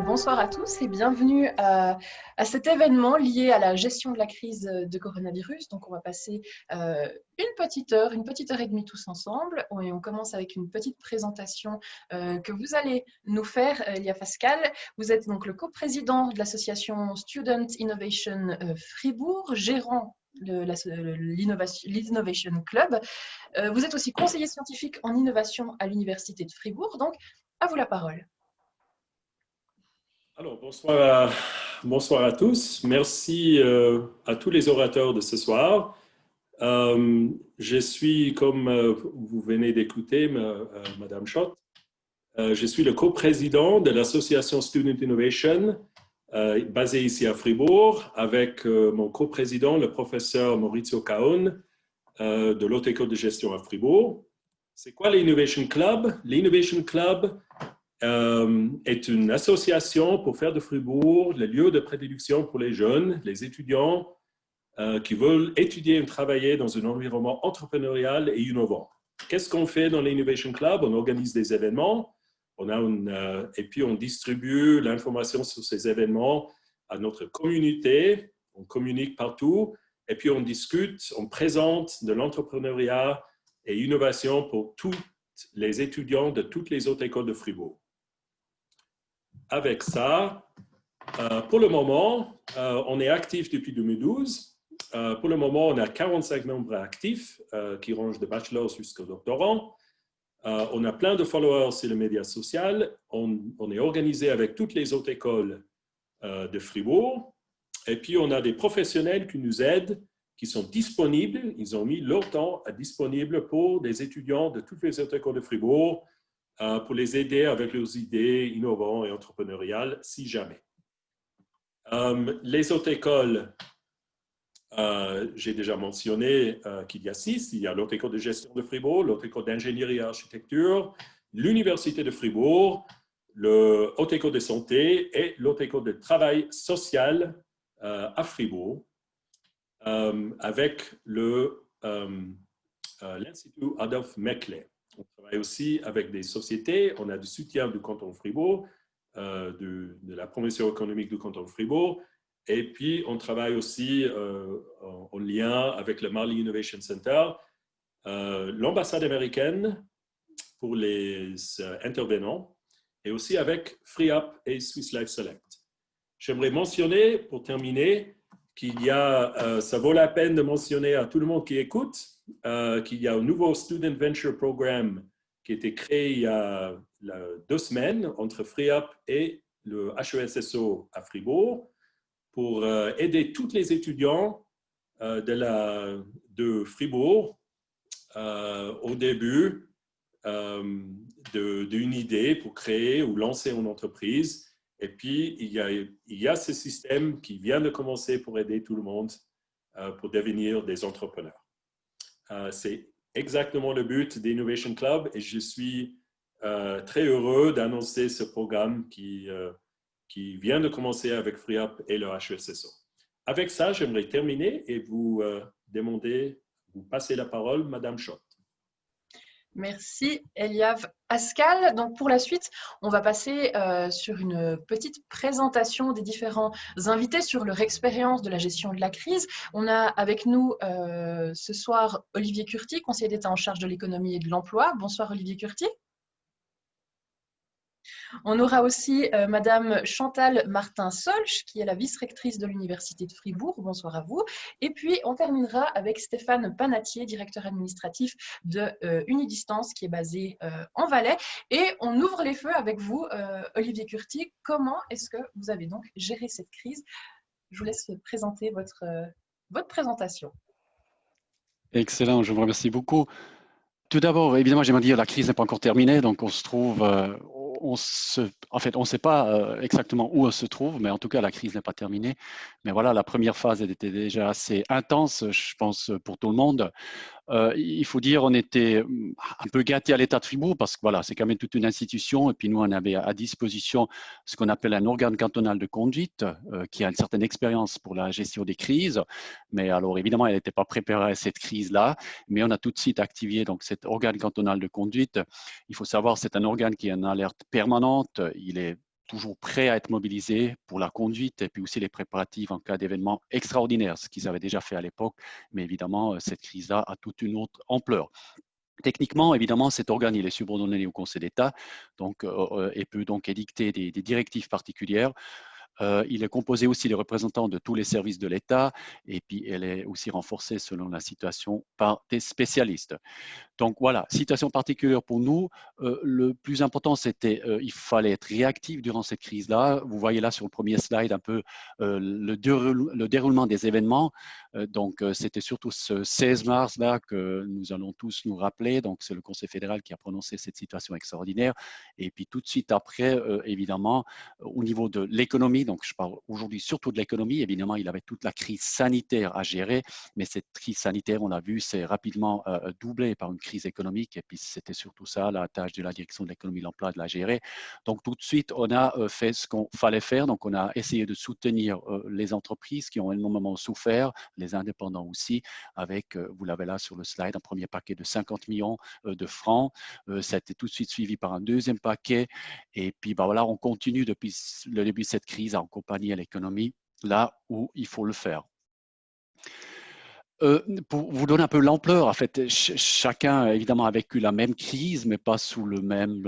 Bonsoir à tous et bienvenue à cet événement lié à la gestion de la crise de coronavirus. Donc, on va passer une petite heure et demie tous ensemble. Et on commence avec une petite présentation que vous allez nous faire, Elia Pascal. Vous êtes donc le coprésident de l'association Student Innovation Fribourg, gérant de l'Innovation Club. Vous êtes aussi conseiller scientifique en innovation à l'Université de Fribourg. Donc, à vous la parole. Alors, bonsoir à tous. Merci à tous les orateurs de ce soir. Je suis, comme vous venez d'écouter, Madame Schott, je suis le coprésident de l'association Student Innovation, basée ici à Fribourg, avec mon coprésident, le professeur Maurizio Caon, de l'Haute École de Gestion à Fribourg. C'est quoi l'Innovation Club? L'Innovation Club est une association pour faire de Fribourg le lieu de prédilection pour les jeunes, les étudiants qui veulent étudier et travailler dans un environnement entrepreneurial et innovant. Qu'est-ce qu'on fait dans l'Innovation Club? On organise des événements, et puis on distribue l'information sur ces événements à notre communauté, on communique partout, et puis on discute, on présente de l'entrepreneuriat et innovation pour tous les étudiants de toutes les autres écoles de Fribourg. Avec ça, pour le moment, on est actif depuis 2012. Pour le moment, on a 45 membres actifs qui rangent de bachelor jusqu'au doctorant. On a plein de followers sur les médias sociaux. On est organisé avec toutes les autres écoles de Fribourg. Et puis, on a des professionnels qui nous aident, qui sont disponibles. Ils ont mis leur temps à disponible pour des étudiants de toutes les autres écoles de Fribourg, pour les aider avec leurs idées innovantes et entrepreneuriales, si jamais. Les autres écoles, j'ai déjà mentionné qu'il y a 6. Il y a l'Haute École de Gestion de Fribourg, l'Haute École d'Ingénierie et Architecture, l'Université de Fribourg, le Haute École de Santé et l'Haute École de Travail Social à Fribourg, avec l'Institut Adolphe Meckler. On travaille aussi avec des sociétés. On a du soutien du canton de Fribourg, de la promotion économique du canton de Fribourg. Et puis, on travaille aussi en lien avec le Marley Innovation Center, l'ambassade américaine pour les intervenants, et aussi avec FreeUp et Swiss Life Select. J'aimerais mentionner, pour terminer, qu'il y a, ça vaut la peine de mentionner à tout le monde qui écoute, qu'il y a un nouveau Student Venture Program qui a été créé il y a 2 semaines entre FreeUp et le HESSO à Fribourg pour aider tous les étudiants de Fribourg au début d'une idée pour créer ou lancer une entreprise. Et puis, il y a ce système qui vient de commencer pour aider tout le monde pour devenir des entrepreneurs. C'est exactement le but d'Innovation Club et je suis très heureux d'annoncer ce programme qui vient de commencer avec FreeUp et le HESSO. Avec ça, j'aimerais terminer et vous passer la parole, Madame Schott. Merci, Eliav Pascal. Donc, pour la suite, on va passer sur une petite présentation des différents invités sur leur expérience de la gestion de la crise. On a avec nous ce soir Olivier Curti, conseiller d'État en charge de l'économie et de l'emploi. Bonsoir, Olivier Curti. On aura aussi Madame Chantal Martin-Solch, qui est la vice-rectrice de l'Université de Fribourg. Bonsoir à vous. Et puis, on terminera avec Stéphane Panatier, directeur administratif de Unidistance, qui est basé en Valais. Et on ouvre les feux avec vous, Olivier Curti. Comment est-ce que vous avez donc géré cette crise? Je vous laisse présenter votre présentation. Excellent, je vous remercie beaucoup. Tout d'abord, évidemment, j'aimerais dire que la crise n'est pas encore terminée, donc on se trouve, on ne sait pas exactement où on se trouve, mais en tout cas, la crise n'est pas terminée. Mais voilà, la première phase, elle était déjà assez intense, je pense, pour tout le monde. Il faut dire, on était un peu gâtés à l'État de Fribourg parce que voilà, c'est quand même toute une institution. Et puis nous, on avait à disposition ce qu'on appelle un organe cantonal de conduite qui a une certaine expérience pour la gestion des crises. Mais alors, évidemment, elle n'était pas préparée à cette crise-là. Mais on a tout de suite activé donc, cet organe cantonal de conduite. Il faut savoir, c'est un organe qui est en alerte permanente. Il est toujours prêts à être mobilisés pour la conduite et puis aussi les préparatifs en cas d'événements extraordinaires, ce qu'ils avaient déjà fait à l'époque. Mais évidemment, cette crise-là a toute une autre ampleur. Techniquement, évidemment, cet organe il est subordonné au Conseil d'État donc, et peut donc édicter des directives particulières. Il est composé aussi des représentants de tous les services de l'État et puis elle est aussi renforcée selon la situation par des spécialistes. Donc voilà, situation particulière pour nous. Le plus important, c'était il fallait être réactif durant cette crise-là. Vous voyez là sur le premier slide un peu le déroulement des événements. Donc c'était surtout ce 16 mars là que nous allons tous nous rappeler. Donc c'est le Conseil fédéral qui a prononcé cette situation extraordinaire. Et puis tout de suite après, évidemment, au niveau de l'économie, donc je parle aujourd'hui surtout de l'économie, évidemment, il avait toute la crise sanitaire à gérer, mais cette crise sanitaire, on l'a vu, s'est rapidement doublée par une crise économique, et puis c'était surtout ça, la tâche de la direction de l'économie, de l'emploi, de la gérer. Donc tout de suite, on a fait ce qu'on fallait faire, donc on a essayé de soutenir les entreprises qui ont énormément souffert, les indépendants aussi, avec, vous l'avez là sur le slide, un premier paquet de 50 millions de francs. Ça a été tout de suite suivi par un deuxième paquet, et puis bah, voilà, on continue depuis le début de cette crise à accompagner l'économie là où il faut le faire. Pour vous donner un peu l'ampleur, en fait, chacun évidemment a vécu la même crise, mais pas sous le même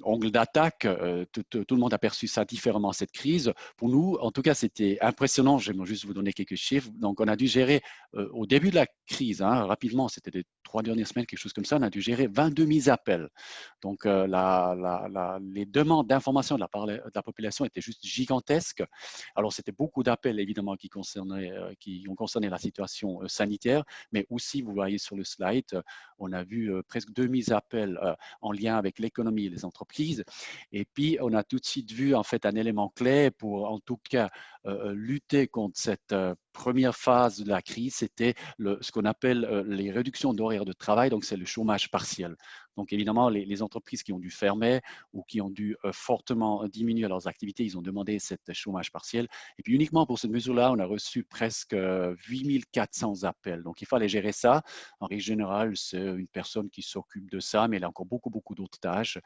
angle d'attaque. Tout le monde a perçu ça différemment, cette crise. Pour nous, en tout cas, c'était impressionnant. J'aimerais juste vous donner quelques chiffres. Donc, on a dû gérer au début de la crise, hein, rapidement, c'était les 3 dernières semaines, quelque chose comme ça, on a dû gérer 22 000 appels. Donc, les demandes d'information de la population étaient juste gigantesques. Alors, c'était beaucoup d'appels, évidemment, qui ont concerné la situation sanitaire, mais aussi, vous voyez sur le slide, on a vu presque 2000 appels en lien avec l'économie et les entreprises. Et puis, on a tout de suite vu, en fait, un élément clé pour, en tout cas, lutter contre cette première phase de la crise, c'était ce qu'on appelle les réductions d'horaires de travail, donc c'est le chômage partiel. Donc évidemment, les entreprises qui ont dû fermer ou qui ont dû fortement diminuer leurs activités, ils ont demandé cette chômage partiel. Et puis uniquement pour cette mesure-là, on a reçu presque 8400 appels. Donc il fallait gérer ça. En règle générale, c'est une personne qui s'occupe de ça, mais elle a encore beaucoup d'autres tâches.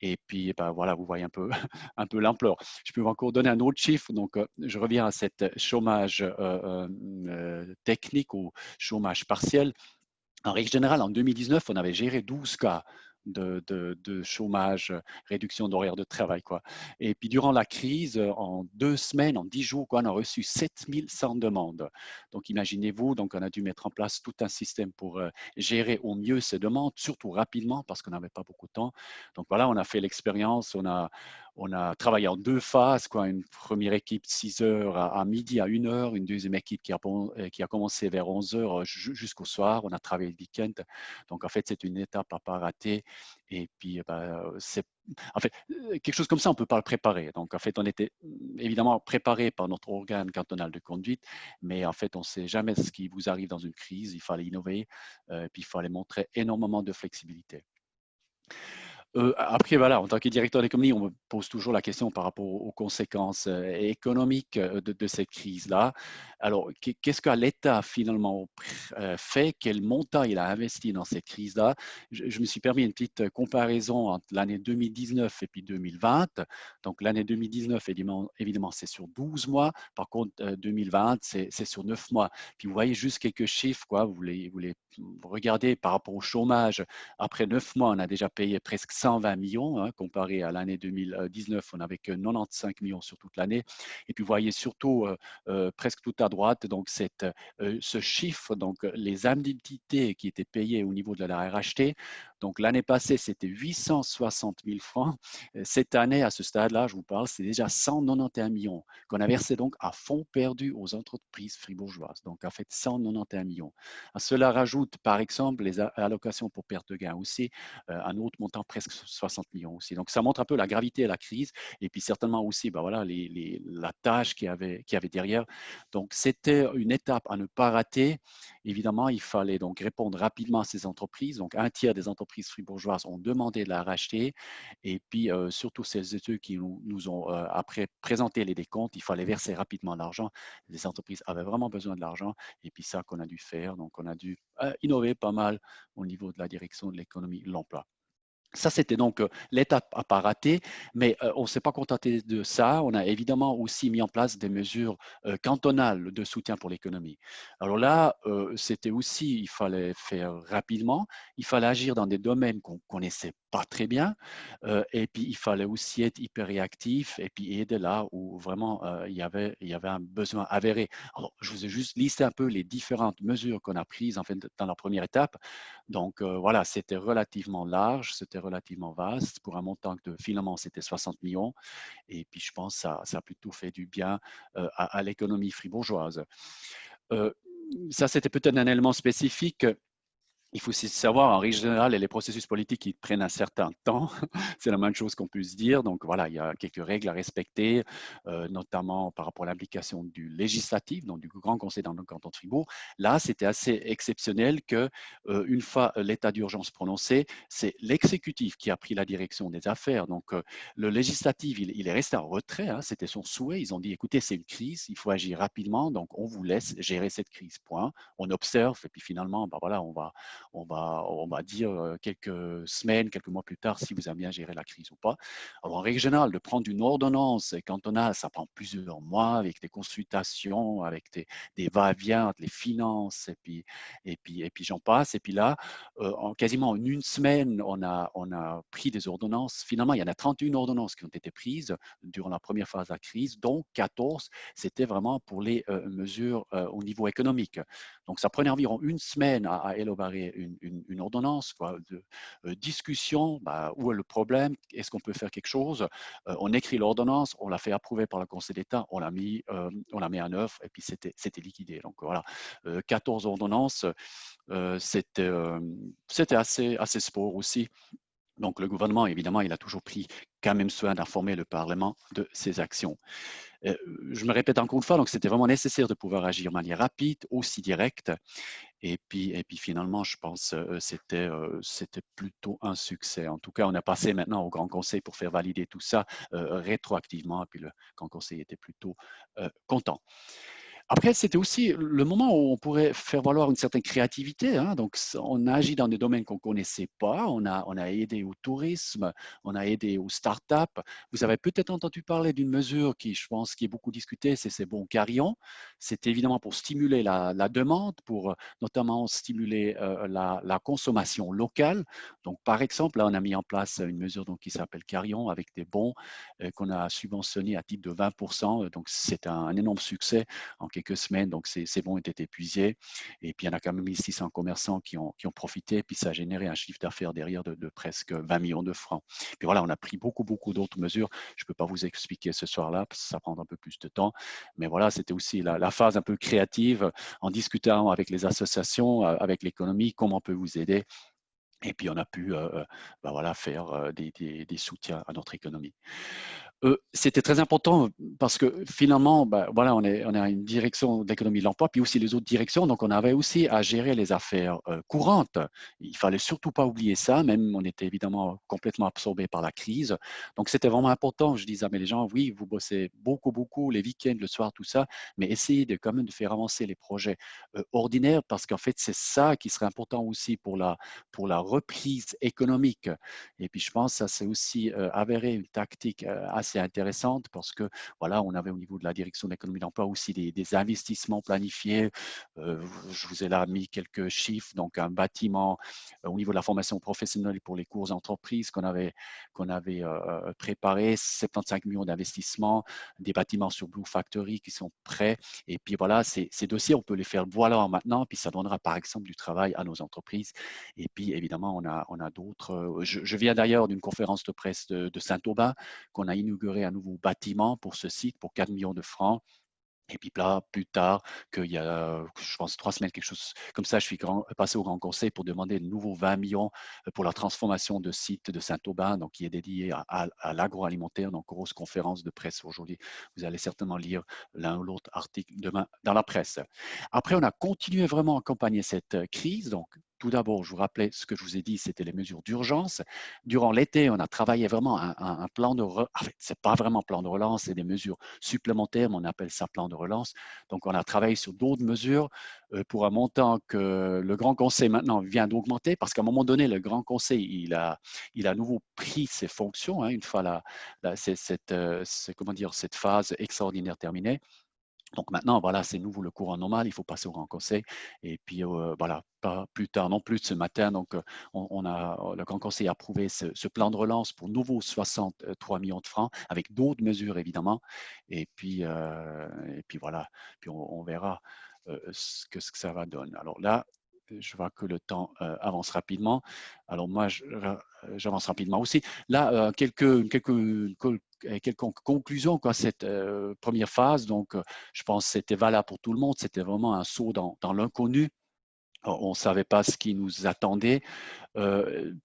Et puis ben, voilà, vous voyez un peu, un peu l'ampleur. Je peux encore donner un autre chiffre. Donc je reviens à cette chômage technique ou chômage partiel. En règle générale, en 2019, on avait géré 12 cas de chômage, réduction d'horaire de travail, quoi. Et puis, durant la crise, en 2 semaines, en 10 jours, quoi, on a reçu 7100 demandes. Donc, imaginez-vous, donc, on a dû mettre en place tout un système pour gérer au mieux ces demandes, surtout rapidement, parce qu'on n'avait pas beaucoup de temps. Donc, voilà, on a fait l'expérience, on a travaillé en 2 phases, quoi. Une première équipe 6 heures à midi à 1 heure, une deuxième équipe qui a commencé vers 11 heures jusqu'au soir. On a travaillé le week-end. Donc, en fait, c'est une étape à pas rater. Et puis, c'est en fait quelque chose comme ça, on ne peut pas le préparer. Donc, en fait, on était évidemment préparé par notre organe cantonal de conduite, mais en fait, on ne sait jamais ce qui vous arrive dans une crise. Il fallait innover, et puis il fallait montrer énormément de flexibilité. Après, voilà, en tant que directeur d'économie, on me pose toujours la question par rapport aux conséquences économiques de cette crise-là. Alors, qu'est-ce que l'État finalement fait? Quel montant il a investi dans cette crise-là? Je me suis permis une petite comparaison entre l'année 2019 et puis 2020. Donc, l'année 2019, évidemment, c'est sur 12 mois. Par contre, 2020, c'est sur 9 mois. Puis, vous voyez juste quelques chiffres, quoi. Vous les regardez par rapport au chômage. Après 9 mois, on a déjà payé presque 120 millions, hein, comparé à l'année 2019, on n'avait que 95 millions sur toute l'année. Et puis, vous voyez surtout presque tout à droite, donc ce chiffre, donc les indemnités qui étaient payées au niveau de la RHT. Donc, l'année passée, c'était 860 000 francs. Cette année, à ce stade-là, je vous parle, c'est déjà 191 millions qu'on a versé donc à fonds perdus aux entreprises fribourgeoises. Donc, en fait, 191 millions. À cela rajoute, par exemple, les allocations pour perte de gain aussi, un autre montant, presque 60 millions aussi. Donc, ça montre un peu la gravité de la crise et puis certainement aussi ben voilà, la tâche qu'il y avait derrière. Donc, c'était une étape à ne pas rater. Évidemment, il fallait donc répondre rapidement à ces entreprises. Donc, un tiers des entreprises fribourgeoises ont demandé de la racheter. Et puis, surtout celles et ceux qui nous ont après présenté les décomptes, il fallait verser rapidement l'argent. Les entreprises avaient vraiment besoin de l'argent. Et puis, ça qu'on a dû faire. Donc, on a dû innover pas mal au niveau de la direction de l'économie, de l'emploi. Ça, c'était donc l'étape à pas rater, mais on ne s'est pas contenté de ça. On a évidemment aussi mis en place des mesures cantonales de soutien pour l'économie. Alors là, c'était aussi, il fallait faire rapidement, il fallait agir dans des domaines qu'on ne connaissait pas très bien, et puis il fallait aussi être hyper réactif et puis aider là où vraiment il y avait un besoin avéré. Alors, je vous ai juste listé un peu les différentes mesures qu'on a prises en fait, dans la première étape. Donc voilà, c'était relativement large, c'était relativement vaste. Pour un montant de finalement, c'était 60 millions. Et puis je pense que ça a plutôt fait du bien à l'économie fribourgeoise. Euh, Ça, c'était peut-être un élément spécifique. Il faut aussi savoir, en règle générale, les processus politiques qui prennent un certain temps. C'est la même chose qu'on peut se dire. Donc voilà, il y a quelques règles à respecter, notamment par rapport à l'application du législatif, donc du Grand Conseil dans le canton de Fribourg. Là, c'était assez exceptionnel que, une fois l'état d'urgence prononcé, c'est l'exécutif qui a pris la direction des affaires. Donc le législatif, il est resté en retrait. Hein, c'était son souhait. Ils ont dit, écoutez, c'est une crise, il faut agir rapidement. Donc on vous laisse gérer cette crise. Point. On observe et puis finalement, ben voilà, on va dire quelques semaines, quelques mois plus tard si vous avez bien géré la crise ou pas. Alors, en règle générale, de prendre une ordonnance cantonale, ça prend plusieurs mois avec des consultations, avec des va-et-vient entre les finances et puis j'en passe. Et puis là, en quasiment une semaine, on a pris des ordonnances. Finalement, il y en a 31 ordonnances qui ont été prises durant la première phase de la crise, dont 14, c'était vraiment pour les mesures au niveau économique. Donc, ça prenait environ une semaine à élaborer une ordonnance, quoi, de discussion, bah, où est le problème, est-ce qu'on peut faire quelque chose, on écrit l'ordonnance, on l'a fait approuver par le Conseil d'État, on l'a mis en œuvre et puis c'était liquidé. Donc voilà, 14 ordonnances, c'était assez sport aussi. Donc le gouvernement, évidemment, il a toujours pris quand même soin d'informer le Parlement de ses actions. Je me répète encore une fois, donc c'était vraiment nécessaire de pouvoir agir de manière rapide, aussi directe. Et puis finalement, je pense que c'était plutôt un succès. En tout cas, on a passé maintenant au Grand Conseil pour faire valider tout ça rétroactivement. Et puis le Grand Conseil était plutôt content. Après, c'était aussi le moment où on pourrait faire valoir une certaine créativité. Hein. Donc, on a agi dans des domaines qu'on ne connaissait pas. On a aidé au tourisme, on a aidé aux startups. Vous avez peut-être entendu parler d'une mesure qui, je pense, qui est beaucoup discutée, c'est ces bons carillons. C'est évidemment pour stimuler la demande, pour notamment stimuler la consommation locale. Donc, par exemple, là, on a mis en place une mesure donc, qui s'appelle carillon avec des bons qu'on a subventionnés à titre de 20%. Donc, c'est un énorme succès en quelques semaines. Donc, ces bons étaient épuisés. Et puis, il y en a quand même 1600 commerçants qui ont profité. Puis, ça a généré un chiffre d'affaires derrière de presque 20 millions de francs. Puis voilà, on a pris beaucoup d'autres mesures. Je ne peux pas vous expliquer ce soir-là parce que ça prend un peu plus de temps. Mais voilà, c'était aussi la phase un peu créative en discutant avec les associations, avec l'économie, comment on peut vous aider. Et puis, on a pu ben voilà, faire des soutiens à notre économie. C'était très important parce que finalement, ben, voilà, on a une direction de l'économie de l'emploi, puis aussi les autres directions. Donc, on avait aussi à gérer les affaires courantes. Il fallait surtout pas oublier ça, même on était évidemment complètement absorbé par la crise. Donc, c'était vraiment important. Je disais à les gens, oui, vous bossez beaucoup, les week-ends, le soir, tout ça, mais essayez de quand même de faire avancer les projets ordinaires parce qu'en fait, c'est ça qui serait important aussi pour la reprise économique. Et puis, je pense que ça, c'est aussi avéré une tactique assez assez intéressante parce que voilà, on avait au niveau de la direction de l'économie d'emploi aussi des investissements planifiés. Je vous ai là mis quelques chiffres, donc un bâtiment au niveau de la formation professionnelle pour les cours entreprises qu'on avait préparé, 75 millions d'investissements, des bâtiments sur Blue Factory qui sont prêts. Et puis voilà, ces dossiers, on peut les faire voilà maintenant, puis ça donnera par exemple du travail à nos entreprises. Et puis évidemment, on a d'autres. Je viens d'ailleurs d'une conférence de presse de Saint-Aubin qu'on a inauguré un nouveau bâtiment pour ce site pour 4 millions de francs. Et puis là, plus tard, qu'il y a, je pense, 3 semaines, quelque chose comme ça, je suis passé au Grand Conseil pour demander de nouveaux 20 millions pour la transformation de site de Saint-Aubin, donc qui est dédié à l'agroalimentaire. Donc, grosse conférence de presse aujourd'hui. Vous allez certainement lire l'un ou l'autre article demain dans la presse. Après, on a continué vraiment à accompagner cette crise. Donc, tout d'abord, je vous rappelais ce que je vous ai dit, c'était les mesures d'urgence. Durant l'été, on a travaillé vraiment un plan de relance. En fait, ce n'est pas vraiment un plan de relance, c'est des mesures supplémentaires, mais on appelle ça plan de relance. Donc, on a travaillé sur d'autres mesures pour un montant que le Grand Conseil maintenant vient d'augmenter parce qu'à un moment donné, le Grand Conseil, il a à nouveau pris ses fonctions une fois comment dire, cette phase extraordinaire terminée. Donc maintenant, voilà, c'est nouveau le courant normal, il faut passer au Grand Conseil. Et puis, voilà, pas plus tard non plus ce matin, donc le Grand Conseil a approuvé ce plan de relance pour nouveau 63 millions de francs, avec d'autres mesures évidemment. Et puis voilà, puis on verra ce que ça va donner. Alors là, je vois que le temps avance rapidement. Alors moi, j'avance rapidement aussi. Là, quelques conclusions à cette première phase. Donc, je pense que c'était valable pour tout le monde. C'était vraiment un saut dans l'inconnu. On ne savait pas ce qui nous attendait.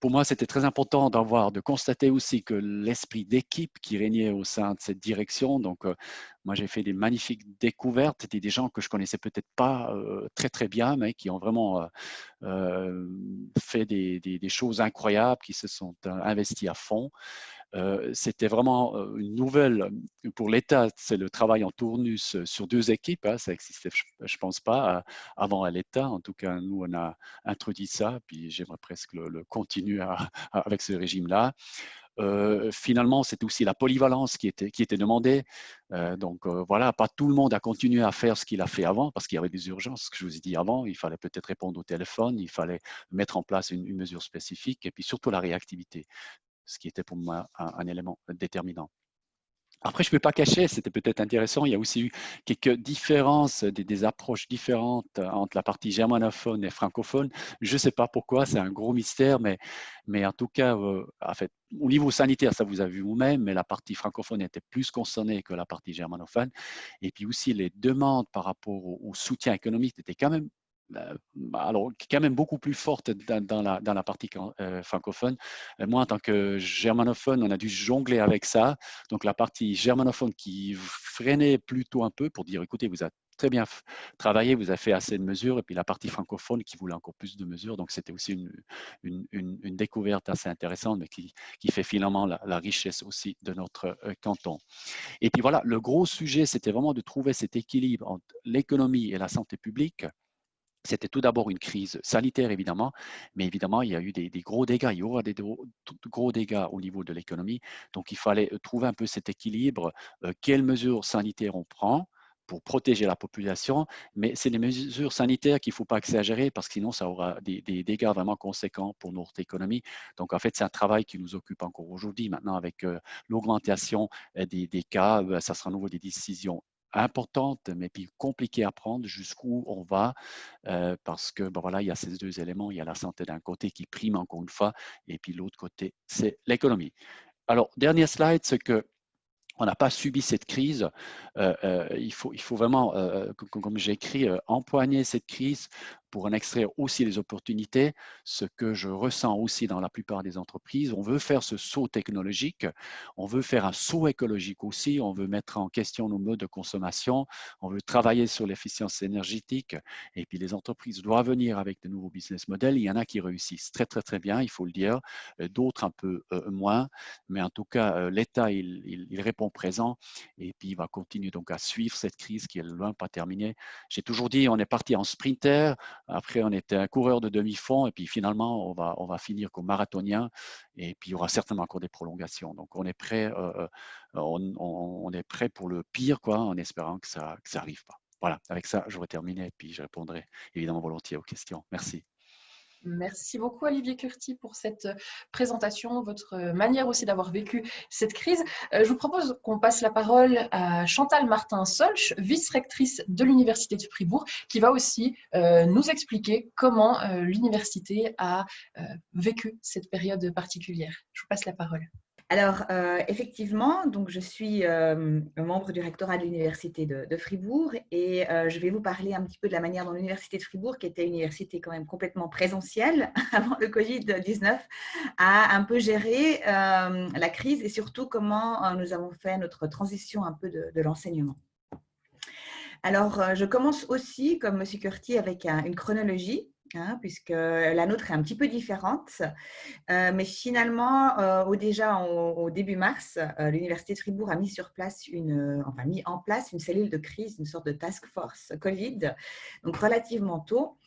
Pour moi, c'était très important de constater aussi que l'esprit d'équipe qui régnait au sein de cette direction, donc moi j'ai fait des magnifiques découvertes, des gens que je connaissais peut-être pas très très bien, mais qui ont vraiment fait des choses incroyables, qui se sont investis à fond. C'était vraiment une nouvelle pour l'État, c'est le travail en tournus sur 2 équipes, ça n'existait, je pense pas, avant à l'État. En tout cas, nous, on a introduit ça, puis j'aimerais presque le continuer avec ce régime-là. Finalement, c'était aussi la polyvalence qui était demandée. Donc voilà, pas tout le monde a continué à faire ce qu'il a fait avant parce qu'il y avait des urgences, ce que je vous ai dit avant. Il fallait peut-être répondre au téléphone, il fallait mettre en place une mesure spécifique et puis surtout la réactivité, ce qui était pour moi un élément déterminant. Après, je ne peux pas cacher, c'était peut-être intéressant, il y a aussi eu quelques différences, des approches différentes entre la partie germanophone et francophone. Je ne sais pas pourquoi, c'est un gros mystère, mais en tout cas, en fait, au niveau sanitaire, ça vous avez vu vous-même, mais la partie francophone était plus concernée que la partie germanophone. Et puis aussi, les demandes par rapport au soutien économique étaient quand même alors, quand même beaucoup plus forte dans la partie francophone. Moi, en tant que germanophone, on a dû jongler avec ça. Donc, la partie germanophone qui freinait plutôt un peu pour dire, écoutez, vous avez très bien travaillé, vous avez fait assez de mesures, et puis la partie francophone qui voulait encore plus de mesures. Donc, c'était aussi une découverte assez intéressante, mais qui fait finalement la richesse aussi de notre canton. Et puis voilà, le gros sujet, c'était vraiment de trouver cet équilibre entre l'économie et la santé publique. C'était tout d'abord une crise sanitaire, évidemment, mais évidemment, il y a eu des gros dégâts. Il y aura des gros dégâts au niveau de l'économie. Donc, il fallait trouver un peu cet équilibre. Quelles mesures sanitaires on prend pour protéger la population, mais c'est des mesures sanitaires qu'il ne faut pas exagérer parce que sinon, ça aura des dégâts vraiment conséquents pour notre économie. Donc, en fait, c'est un travail qui nous occupe encore aujourd'hui. Maintenant, avec l'augmentation des cas, ça sera à nouveau des décisions importante, mais puis compliquée à prendre, jusqu'où on va, parce que voilà, il y a ces 2 éléments, il y a la santé d'un côté qui prime encore une fois, et puis l'autre côté, c'est l'économie. Alors, dernier slide, c'est que on n'a pas subi cette crise. Il faut vraiment, comme j'ai écrit, empoigner cette crise pour en extraire aussi les opportunités, ce que je ressens aussi dans la plupart des entreprises. On veut faire ce saut technologique, on veut faire un saut écologique aussi, on veut mettre en question nos modes de consommation, on veut travailler sur l'efficience énergétique, et puis les entreprises doivent venir avec de nouveaux business models. Il y en a qui réussissent très, très, très bien, il faut le dire, d'autres un peu moins, mais en tout cas, l'État, il répond présent et puis il va continuer donc à suivre cette crise qui est loin pas terminée. J'ai toujours dit, on est parti en sprinter, Après, on était un coureur de demi-fond et puis finalement, on va finir comme marathonien et puis il y aura certainement encore des prolongations. Donc, on est prêt, on est prêt pour le pire, quoi, en espérant que ça n'arrive pas. Voilà, avec ça, j'aurais terminé et puis je répondrai évidemment volontiers aux questions. Merci. Merci beaucoup Olivier Curti pour cette présentation, votre manière aussi d'avoir vécu cette crise. Je vous propose qu'on passe la parole à Chantal Martin-Solch, vice-rectrice de l'Université de Fribourg, qui va aussi nous expliquer comment l'université a vécu cette période particulière. Je vous passe la parole. Alors, effectivement, donc je suis membre du rectorat de l'Université de Fribourg et je vais vous parler un petit peu de la manière dont l'Université de Fribourg, qui était une université quand même complètement présentielle avant le Covid-19, a un peu géré la crise et surtout comment nous avons fait notre transition un peu de l'enseignement. Alors, je commence aussi, comme M. Curti, avec une chronologie. Puisque la nôtre est un petit peu différente. Mais finalement, au début mars, l'Université de Fribourg a mis en place une cellule de crise, une sorte de task force Covid, donc relativement tôt,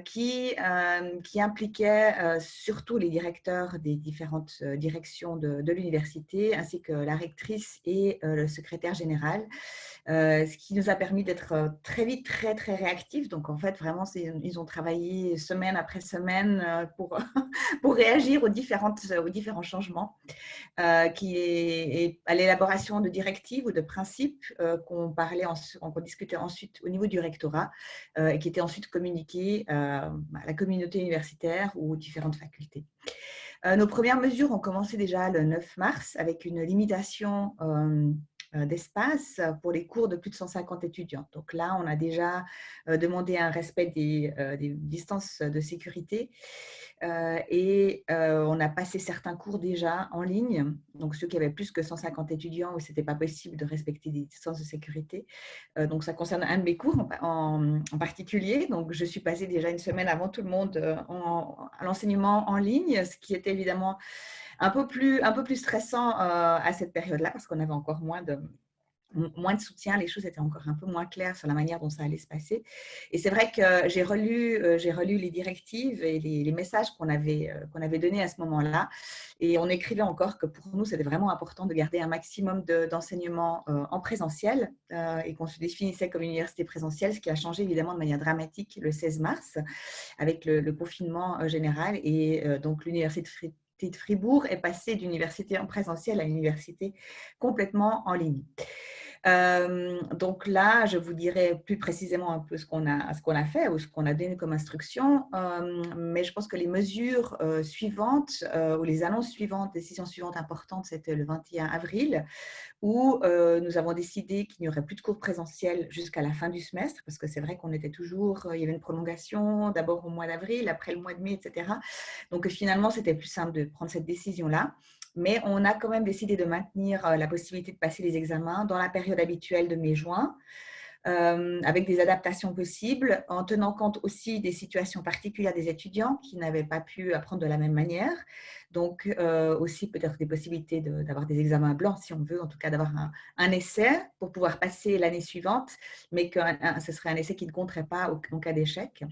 qui impliquait surtout les directeurs des différentes directions de l'université, ainsi que la rectrice et le secrétaire général. Ce qui nous a permis d'être très vite, très, très réactifs. Donc, en fait, vraiment, ils ont travaillé semaine après semaine pour réagir aux différents changements, qui est à l'élaboration de directives ou de principes qu'on discutait ensuite au niveau du rectorat et qui étaient ensuite communiqués à la communauté universitaire ou aux différentes facultés. Nos premières mesures ont commencé déjà le 9 mars avec une limitation d'espace pour les cours de plus de 150 étudiants. Donc là, on a déjà demandé un respect des distances de sécurité et on a passé certains cours déjà en ligne, donc ceux qui avaient plus que 150 étudiants où ce n'était pas possible de respecter des distances de sécurité. Donc ça concerne un de mes cours en particulier. Donc je suis passée déjà une semaine avant tout le monde à l'enseignement en ligne, ce qui était évidemment un peu plus stressant à cette période-là parce qu'on avait encore moins de soutien, les choses étaient encore un peu moins claires sur la manière dont ça allait se passer. Et c'est vrai que j'ai relu les directives et les messages qu'on avait donnés à ce moment-là. Et on écrivait encore que pour nous, c'était vraiment important de garder un maximum d'enseignement en présentiel et qu'on se définissait comme une université présentielle, ce qui a changé évidemment de manière dramatique le 16 mars avec le confinement général. Et donc, l'université de Fribourg est passée d'université en présentiel à une université complètement en ligne. Donc là, je vous dirai plus précisément un peu ce qu'on a fait ou ce qu'on a donné comme instruction, mais je pense que les mesures suivantes ou les annonces suivantes, décisions suivantes importantes, c'était le 21 avril, où nous avons décidé qu'il n'y aurait plus de cours présentiels jusqu'à la fin du semestre, parce que c'est vrai qu'on était toujours, il y avait une prolongation, d'abord au mois d'avril, après le mois de mai, etc. Donc finalement, c'était plus simple de prendre cette décision-là. Mais on a quand même décidé de maintenir la possibilité de passer les examens dans la période habituelle de mai-juin, avec des adaptations possibles, en tenant compte aussi des situations particulières des étudiants qui n'avaient pas pu apprendre de la même manière. Donc, aussi peut-être des possibilités d'avoir des examens blancs, si on veut, en tout cas d'avoir un essai pour pouvoir passer l'année suivante, mais que ce serait un essai qui ne compterait pas en cas d'échec.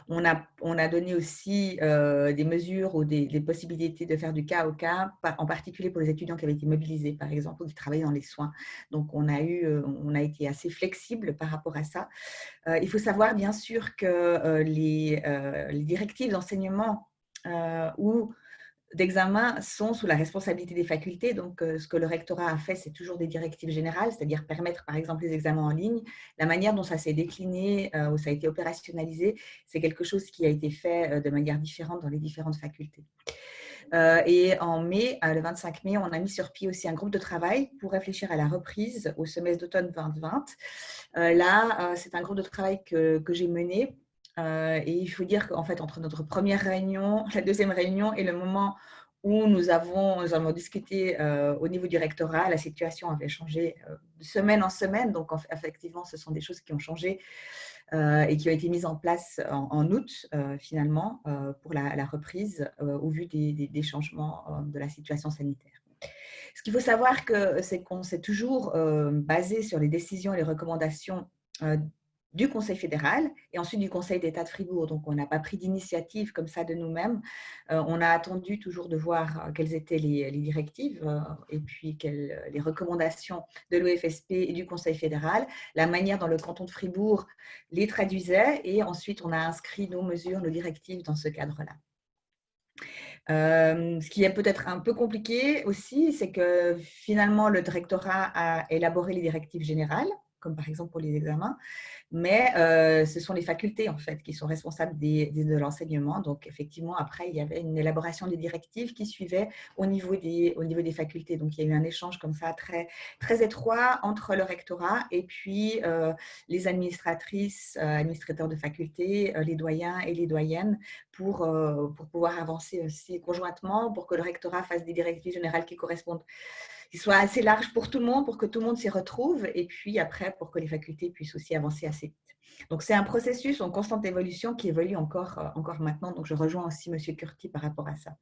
On a donné aussi des mesures ou des possibilités de faire du cas au cas, en particulier pour les étudiants qui avaient été mobilisés, par exemple, ou qui travaillaient dans les soins. Donc, on a été assez flexible par rapport à ça. Il faut savoir, bien sûr, que les directives d'enseignement ou d'examen sont sous la responsabilité des facultés. Donc, ce que le rectorat a fait, c'est toujours des directives générales, c'est-à-dire permettre, par exemple, les examens en ligne. La manière dont ça s'est décliné ou ça a été opérationnalisé, c'est quelque chose qui a été fait de manière différente dans les différentes facultés. Et en mai, le 25 mai, on a mis sur pied aussi un groupe de travail pour réfléchir à la reprise au semestre d'automne 2020. Là, c'est un groupe de travail que j'ai mené. Et il faut dire qu'en fait, entre notre première réunion, la deuxième réunion et le moment où nous avons discuté au niveau du rectorat, la situation avait changé de semaine en semaine. Donc, effectivement, ce sont des choses qui ont changé et qui ont été mises en place en août, finalement, pour la reprise au vu des changements de la situation sanitaire. Ce qu'il faut savoir, c'est qu'on s'est toujours basé sur les décisions et les recommandations du Conseil fédéral et ensuite du Conseil d'État de Fribourg. Donc, on n'a pas pris d'initiative comme ça de nous-mêmes. On a attendu toujours de voir quelles étaient les directives et puis les recommandations de l'OFSP et du Conseil fédéral, la manière dont le canton de Fribourg les traduisait et ensuite on a inscrit nos mesures, nos directives dans ce cadre-là. Ce qui est peut-être un peu compliqué aussi, c'est que finalement le directorat a élaboré les directives générales, comme par exemple pour les examens, mais ce sont les facultés en fait qui sont responsables de l'enseignement. Donc effectivement, après, il y avait une élaboration des directives qui suivait au niveau des facultés. Donc il y a eu un échange comme ça très, très étroit entre le rectorat et puis les administratrices, administrateurs de faculté, les doyens et les doyennes pour pouvoir avancer aussi conjointement pour que le rectorat fasse des directives générales qui correspondent, qui soit assez large pour tout le monde, pour que tout le monde s'y retrouve, et puis après, pour que les facultés puissent aussi avancer assez vite. Donc, c'est un processus en constante évolution qui évolue encore maintenant. Donc, je rejoins aussi M. Curti par rapport à ça.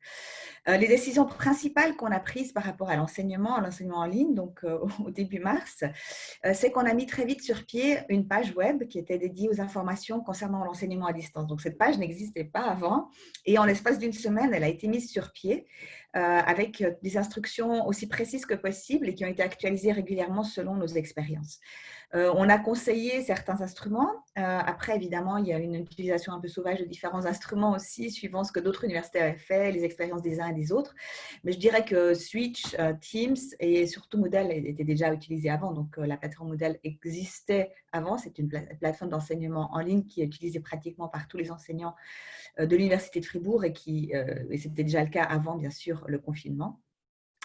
Les décisions principales qu'on a prises par rapport à l'enseignement en ligne, donc au début mars, c'est qu'on a mis très vite sur pied une page web qui était dédiée aux informations concernant l'enseignement à distance. Donc, cette page n'existait pas avant et en l'espace d'une semaine, elle a été mise sur pied avec des instructions aussi précises que possible et qui ont été actualisées régulièrement selon nos expériences. On a conseillé certains instruments. Après, évidemment, il y a une utilisation un peu sauvage de différents instruments aussi, suivant ce que d'autres universités avaient fait, les expériences des uns et des autres. Mais je dirais que Switch, Teams et surtout Moodle étaient déjà utilisés avant. Donc, la plateforme Moodle existait avant. C'est une plateforme d'enseignement en ligne qui est utilisée pratiquement par tous les enseignants de l'Université de Fribourg et c'était déjà le cas avant, bien sûr, le confinement.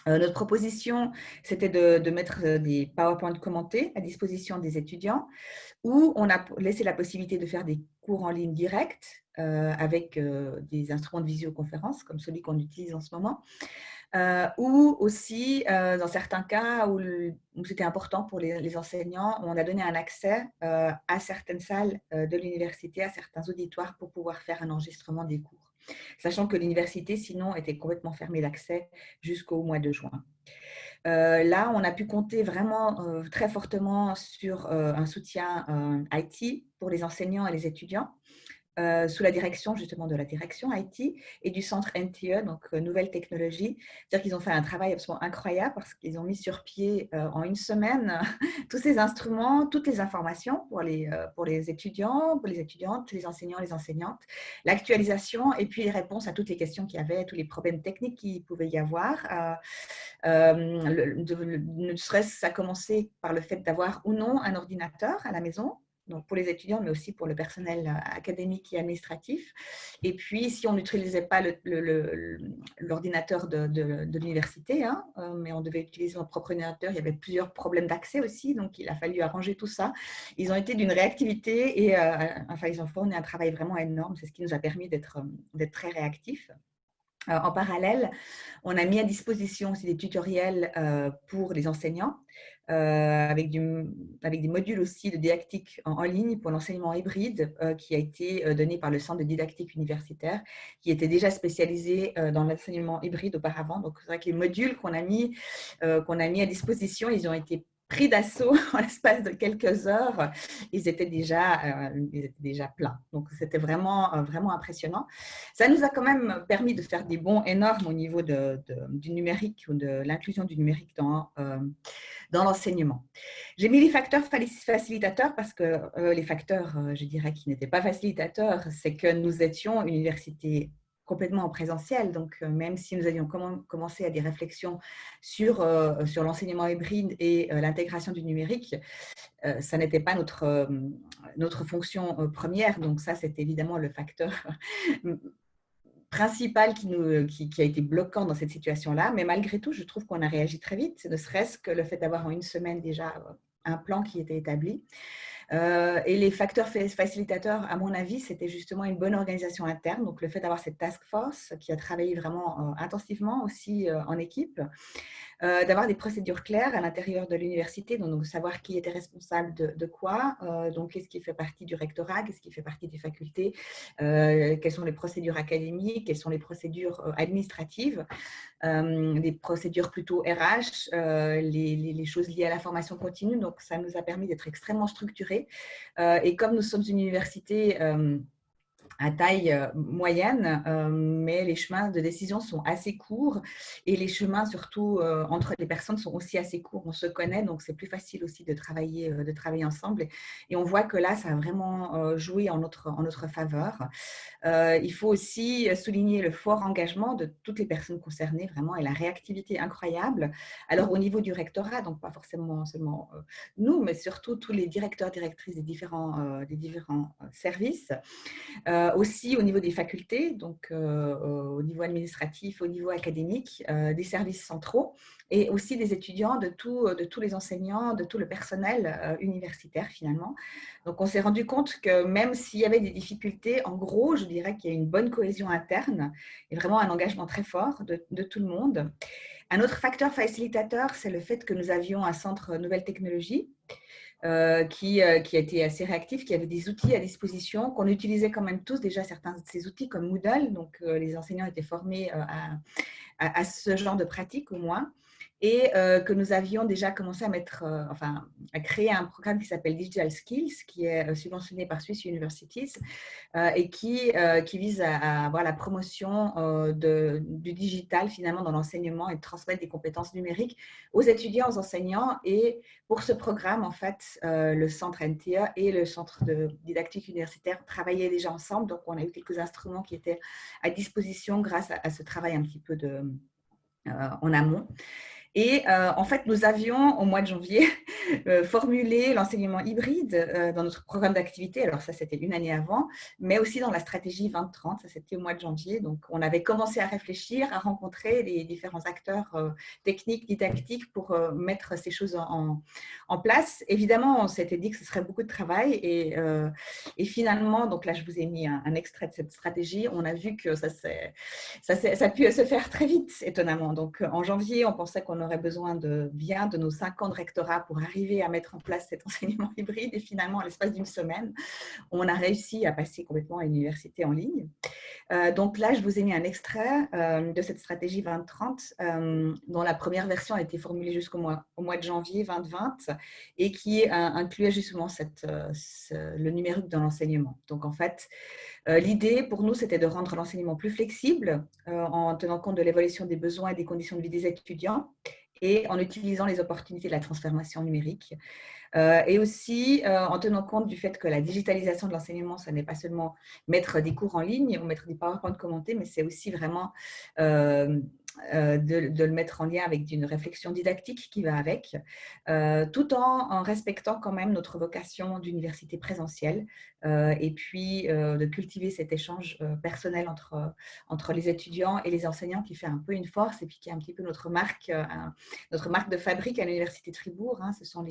Notre proposition, c'était de mettre des PowerPoint commentés à disposition des étudiants où on a laissé la possibilité de faire des cours en ligne directs avec des instruments de visioconférence comme celui qu'on utilise en ce moment. Ou aussi, dans certains cas où c'était important pour les enseignants, on a donné un accès à certaines salles de l'université, à certains auditoires pour pouvoir faire un enregistrement des cours. Sachant que l'université, sinon, était complètement fermée d'accès jusqu'au mois de juin. Là, on a pu compter vraiment très fortement sur un soutien IT pour les enseignants et les étudiants, sous la direction justement de la direction IT et du centre NTE, donc Nouvelles Technologies. C'est-à-dire qu'ils ont fait un travail absolument incroyable parce qu'ils ont mis sur pied en une semaine tous ces instruments, toutes les informations pour les étudiants, pour les étudiantes, les enseignants, les enseignantes, l'actualisation et puis les réponses à toutes les questions qu'il y avait, tous les problèmes techniques qu'il pouvait y avoir. Ne serait-ce à commencer par le fait d'avoir ou non un ordinateur à la maison, donc pour les étudiants, mais aussi pour le personnel académique et administratif. Et puis, si on n'utilisait pas l'ordinateur de l'université, hein, mais on devait utiliser notre propre ordinateur, il y avait plusieurs problèmes d'accès aussi, donc il a fallu arranger tout ça. Ils ont été d'une réactivité et enfin, ils ont fourni un travail vraiment énorme. C'est ce qui nous a permis d'être très réactifs. En parallèle, on a mis à disposition aussi des tutoriels pour les enseignants, avec des modules aussi de didactique en ligne pour l'enseignement hybride qui a été donné par le Centre de didactique universitaire, qui était déjà spécialisé dans l'enseignement hybride auparavant. Donc, c'est vrai que les modules qu'on a mis à disposition, ils ont été pris d'assaut en l'espace de quelques heures, ils étaient déjà pleins. Donc, c'était vraiment impressionnant. Ça nous a quand même permis de faire des bonds énormes au niveau du numérique ou de l'inclusion du numérique dans l'enseignement. J'ai mis les facteurs facilitateurs parce que les facteurs, je dirais, qui n'étaient pas facilitateurs, c'est que nous étions une université complètement en présentiel. Donc, même si nous avions commencé à des réflexions sur l'enseignement hybride et l'intégration du numérique, ça n'était pas notre fonction première. Donc, ça, c'est évidemment le facteur principal qui a été bloquant dans cette situation-là. Mais malgré tout, je trouve qu'on a réagi très vite, ne serait-ce que le fait d'avoir en une semaine déjà un plan qui était établi. Et les facteurs facilitateurs, à mon avis, c'était justement une bonne organisation interne. Donc, le fait d'avoir cette task force qui a travaillé vraiment intensivement aussi en équipe, d'avoir des procédures claires à l'intérieur de l'université, donc savoir qui était responsable de quoi, donc qu'est-ce qui fait partie du rectorat, qu'est-ce qui fait partie des facultés, quelles sont les procédures académiques, quelles sont les procédures administratives, des procédures plutôt RH, les choses liées à la formation continue. Donc, ça nous a permis d'être extrêmement structurés université. Et comme nous sommes une université à taille moyenne, mais les chemins de décision sont assez courts et les chemins surtout entre les personnes sont aussi assez courts. On se connaît, donc c'est plus facile aussi de travailler ensemble. Et on voit que là, ça a vraiment joué en notre faveur. Il faut aussi souligner le fort engagement de toutes les personnes concernées, vraiment, et la réactivité incroyable. Alors, au niveau du rectorat, donc pas forcément seulement nous, mais surtout tous les directeurs, directrices des différents services. Aussi au niveau des facultés, donc au niveau administratif, au niveau académique, des services centraux et aussi des étudiants, de tous les enseignants, de tout le personnel universitaire finalement. Donc on s'est rendu compte que même s'il y avait des difficultés, en gros, je dirais qu'il y a une bonne cohésion interne et vraiment un engagement très fort de tout le monde. Un autre facteur facilitateur, c'est le fait que nous avions un centre nouvelles technologies qui a été assez réactif, qui avait des outils à disposition, qu'on utilisait quand même tous déjà certains de ces outils comme Moodle, donc les enseignants étaient formés à ce genre de pratique au moins, et que nous avions déjà commencé à créer un programme qui s'appelle Digital Skills, qui est subventionné par Swiss Universities et qui vise à avoir la promotion du digital finalement dans l'enseignement et de transmettre des compétences numériques aux étudiants, aux enseignants. Et pour ce programme, en fait, le centre NTE et le centre de didactique universitaire travaillaient déjà ensemble. Donc, on a eu quelques instruments qui étaient à disposition grâce à ce travail un petit peu en amont. Et en fait, nous avions au mois de janvier formulé l'enseignement hybride dans notre programme d'activité. Alors ça, c'était une année avant, mais aussi dans la stratégie 2030, ça c'était au mois de janvier. Donc, on avait commencé à réfléchir, à rencontrer les différents acteurs techniques, didactiques pour mettre ces choses en place. Évidemment, on s'était dit que ce serait beaucoup de travail et finalement, donc là, je vous ai mis un extrait de cette stratégie. On a vu que ça a pu se faire très vite, étonnamment. Donc, en janvier, on pensait qu'on aurait besoin de nos 5 ans de rectorat pour arriver à mettre en place cet enseignement hybride. Et finalement, à l'espace d'une semaine, on a réussi à passer complètement à une université en ligne. Donc là, je vous ai mis un extrait de cette stratégie 2030 dont la première version a été formulée jusqu'au mois de janvier 2020 et qui incluait justement le numérique dans l'enseignement. Donc en fait, l'idée pour nous, c'était de rendre l'enseignement plus flexible en tenant compte de l'évolution des besoins et des conditions de vie des étudiants et en utilisant les opportunités de la transformation numérique. Et aussi en tenant compte du fait que la digitalisation de l'enseignement, ça n'est pas seulement mettre des cours en ligne ou mettre des PowerPoint commentés, mais c'est aussi vraiment de le mettre en lien avec une réflexion didactique qui va avec, tout en respectant quand même notre vocation d'université présentielle et puis de cultiver cet échange personnel entre les étudiants et les enseignants qui fait un peu une force et puis qui est un petit peu notre marque de fabrique à l'Université de Fribourg. Ce sont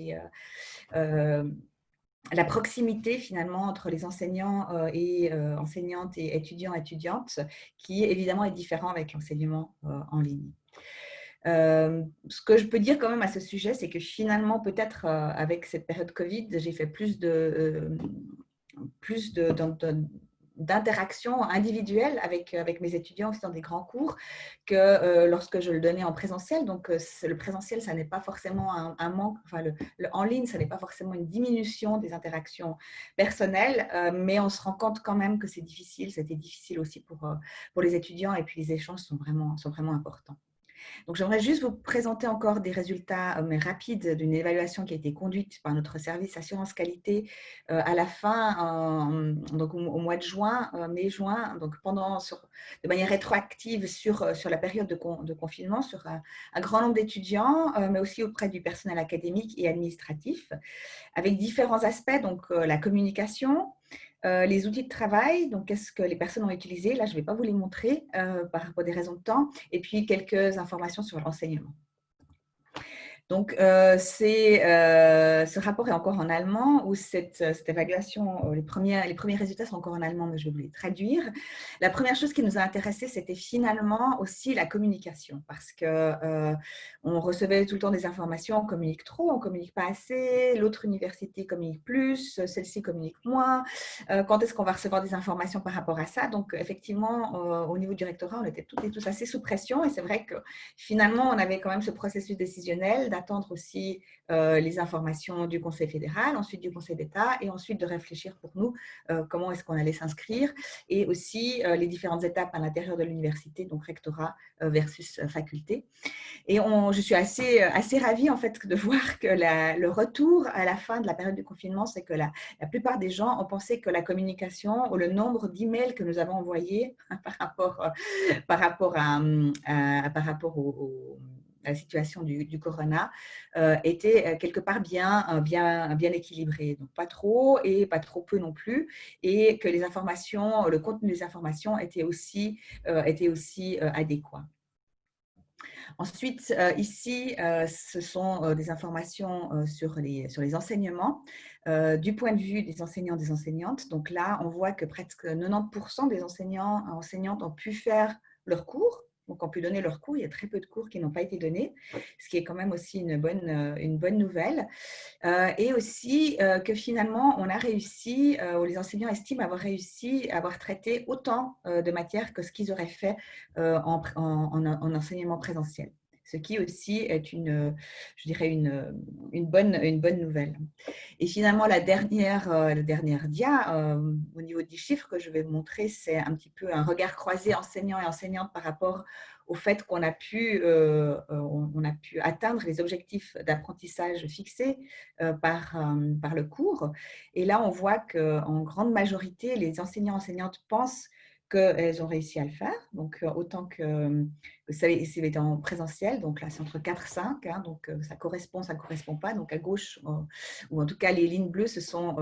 la proximité finalement entre les enseignants et enseignantes et étudiantes qui évidemment est différent avec l'enseignement en ligne. Ce que je peux dire quand même à ce sujet, c'est que finalement peut-être avec cette période Covid, j'ai fait plus d'interaction individuelle avec mes étudiants aussi dans des grands cours que lorsque je le donnais en présentiel. Donc, le présentiel, ça n'est pas forcément un manque, enfin, le en ligne, ça n'est pas forcément une diminution des interactions personnelles, mais on se rend compte quand même que c'est difficile. C'était difficile aussi pour les étudiants et puis les échanges sont vraiment importants. Donc, j'aimerais juste vous présenter encore des résultats rapides d'une évaluation qui a été conduite par notre service assurance qualité à la fin, donc au mois de juin, mai-juin, donc de manière rétroactive sur la période de confinement, sur un grand nombre d'étudiants, mais aussi auprès du personnel académique et administratif, avec différents aspects, donc la communication, les outils de travail, donc qu'est-ce que les personnes ont utilisé. Là, je ne vais pas vous les montrer pour des raisons de temps. Et puis, quelques informations sur l'enseignement. Donc, ce rapport est encore en allemand, ou cette évaluation, les premiers résultats sont encore en allemand, mais je vais vous les traduire. La première chose qui nous a intéressé, c'était finalement aussi la communication, parce qu'on recevait tout le temps des informations, on communique trop, on ne communique pas assez, l'autre université communique plus, celle-ci communique moins, quand est-ce qu'on va recevoir des informations par rapport à ça? Donc, effectivement, au niveau du rectorat, on était toutes et tous assez sous pression, et c'est vrai que finalement, on avait quand même ce processus décisionnel attendre aussi les informations du Conseil fédéral, ensuite du Conseil d'État, et ensuite de réfléchir pour nous comment est-ce qu'on allait s'inscrire, et aussi les différentes étapes à l'intérieur de l'université, donc rectorat versus faculté. Et je suis assez ravie en fait de voir que le retour à la fin de la période du confinement, c'est que la plupart des gens ont pensé que la communication ou le nombre d'emails que nous avons envoyés par rapport à la situation du corona était quelque part bien équilibré. Donc pas trop et pas trop peu non plus, et que les informations, le contenu des informations était aussi adéquat. Ensuite, ici, ce sont des informations sur les enseignements du point de vue des enseignants et des enseignantes. Donc là, on voit que presque 90% des enseignants et enseignantes ont pu faire leurs cours. Donc, ont pu donner leurs cours. Il y a très peu de cours qui n'ont pas été donnés, ce qui est quand même aussi une bonne nouvelle. Et aussi que finalement, on a réussi, ou les enseignants estiment avoir réussi à avoir traité autant de matières que ce qu'ils auraient fait en enseignement présentiel. Ce qui aussi est une bonne nouvelle. Et finalement, la dernière dia, au niveau des chiffres que je vais vous montrer, c'est un petit peu un regard croisé enseignants et enseignantes par rapport au fait qu'on a pu atteindre les objectifs d'apprentissage fixés par le cours. Et là, on voit qu'en grande majorité, les enseignants et enseignantes pensent qu'elles ont réussi à le faire. Donc, autant que ça était en présentiel, donc là, c'est entre 4 et 5, hein, donc ça ne correspond pas. Donc, à gauche, ou en tout cas, les lignes bleues, ce sont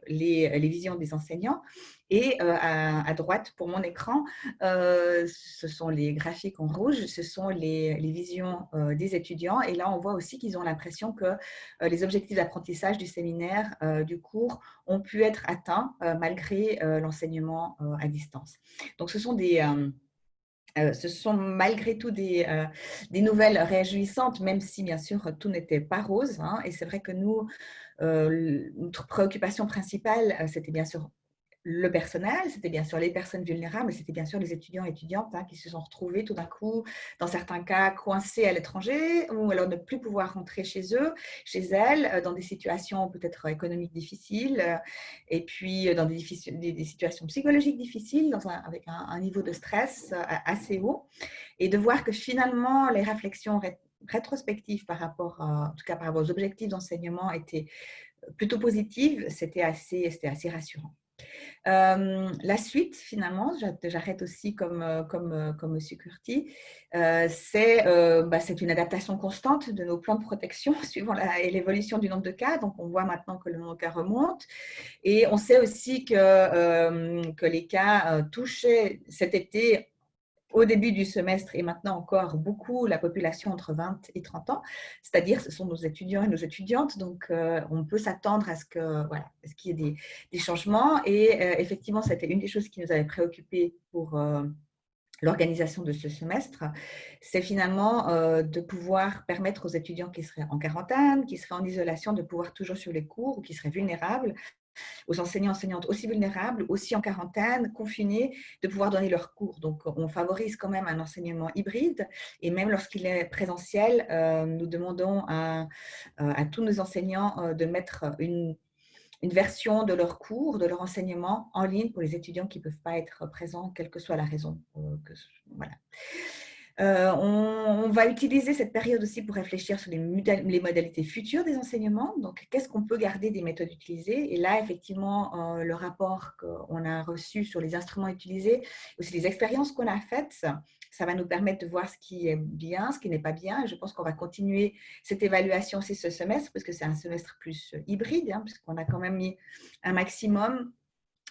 les visions des enseignants. Et à droite, pour mon écran, ce sont les graphiques en rouge, ce sont les visions des étudiants. Et là, on voit aussi qu'ils ont l'impression que les objectifs d'apprentissage du séminaire, du cours, ont pu être atteints malgré l'enseignement à distance. Donc, ce sont malgré tout des nouvelles réjouissantes, même si, bien sûr, tout n'était pas rose. Hein, et c'est vrai que nous, notre préoccupation principale, c'était bien sûr le personnel, c'était bien sûr les personnes vulnérables, mais c'était bien sûr les étudiants et étudiantes qui se sont retrouvés tout d'un coup, dans certains cas, coincés à l'étranger, ou alors ne plus pouvoir rentrer chez eux, chez elles, dans des situations peut-être économiques difficiles, et puis dans des situations psychologiques difficiles, avec un niveau de stress assez haut. Et de voir que finalement, les réflexions rétrospectives par rapport, en tout cas par rapport aux objectifs d'enseignement, étaient plutôt positives, c'était assez rassurant. La suite, finalement, j'arrête aussi comme M. Curti, c'est une adaptation constante de nos plans de protection suivant l'évolution du nombre de cas. Donc, on voit maintenant que le nombre de cas remonte. Et on sait aussi que les cas touchaient cet été, au début du semestre et maintenant encore beaucoup la population entre 20 et 30 ans, c'est-à-dire ce sont nos étudiants et nos étudiantes, donc on peut s'attendre à ce qu'il y ait des changements. Et effectivement, c'était une des choses qui nous avait préoccupés pour l'organisation de ce semestre, c'est finalement de pouvoir permettre aux étudiants qui seraient en quarantaine, qui seraient en isolation, de pouvoir toujours suivre les cours ou qui seraient vulnérables, aux enseignants, enseignantes aussi vulnérables, aussi en quarantaine, confinés, de pouvoir donner leurs cours. Donc, on favorise quand même un enseignement hybride, et même lorsqu'il est présentiel, nous demandons à tous nos enseignants de mettre une version de leur cours, de leur enseignement en ligne pour les étudiants qui ne peuvent pas être présents, quelle que soit la raison. Voilà. On va utiliser cette période aussi pour réfléchir sur les modalités futures des enseignements. Donc, qu'est-ce qu'on peut garder des méthodes utilisées? Et là, effectivement, le rapport qu'on a reçu sur les instruments utilisés, aussi les expériences qu'on a faites, ça va nous permettre de voir ce qui est bien, ce qui n'est pas bien. Et je pense qu'on va continuer cette évaluation aussi ce semestre, parce que c'est un semestre plus hybride, puisqu'on a quand même mis un maximum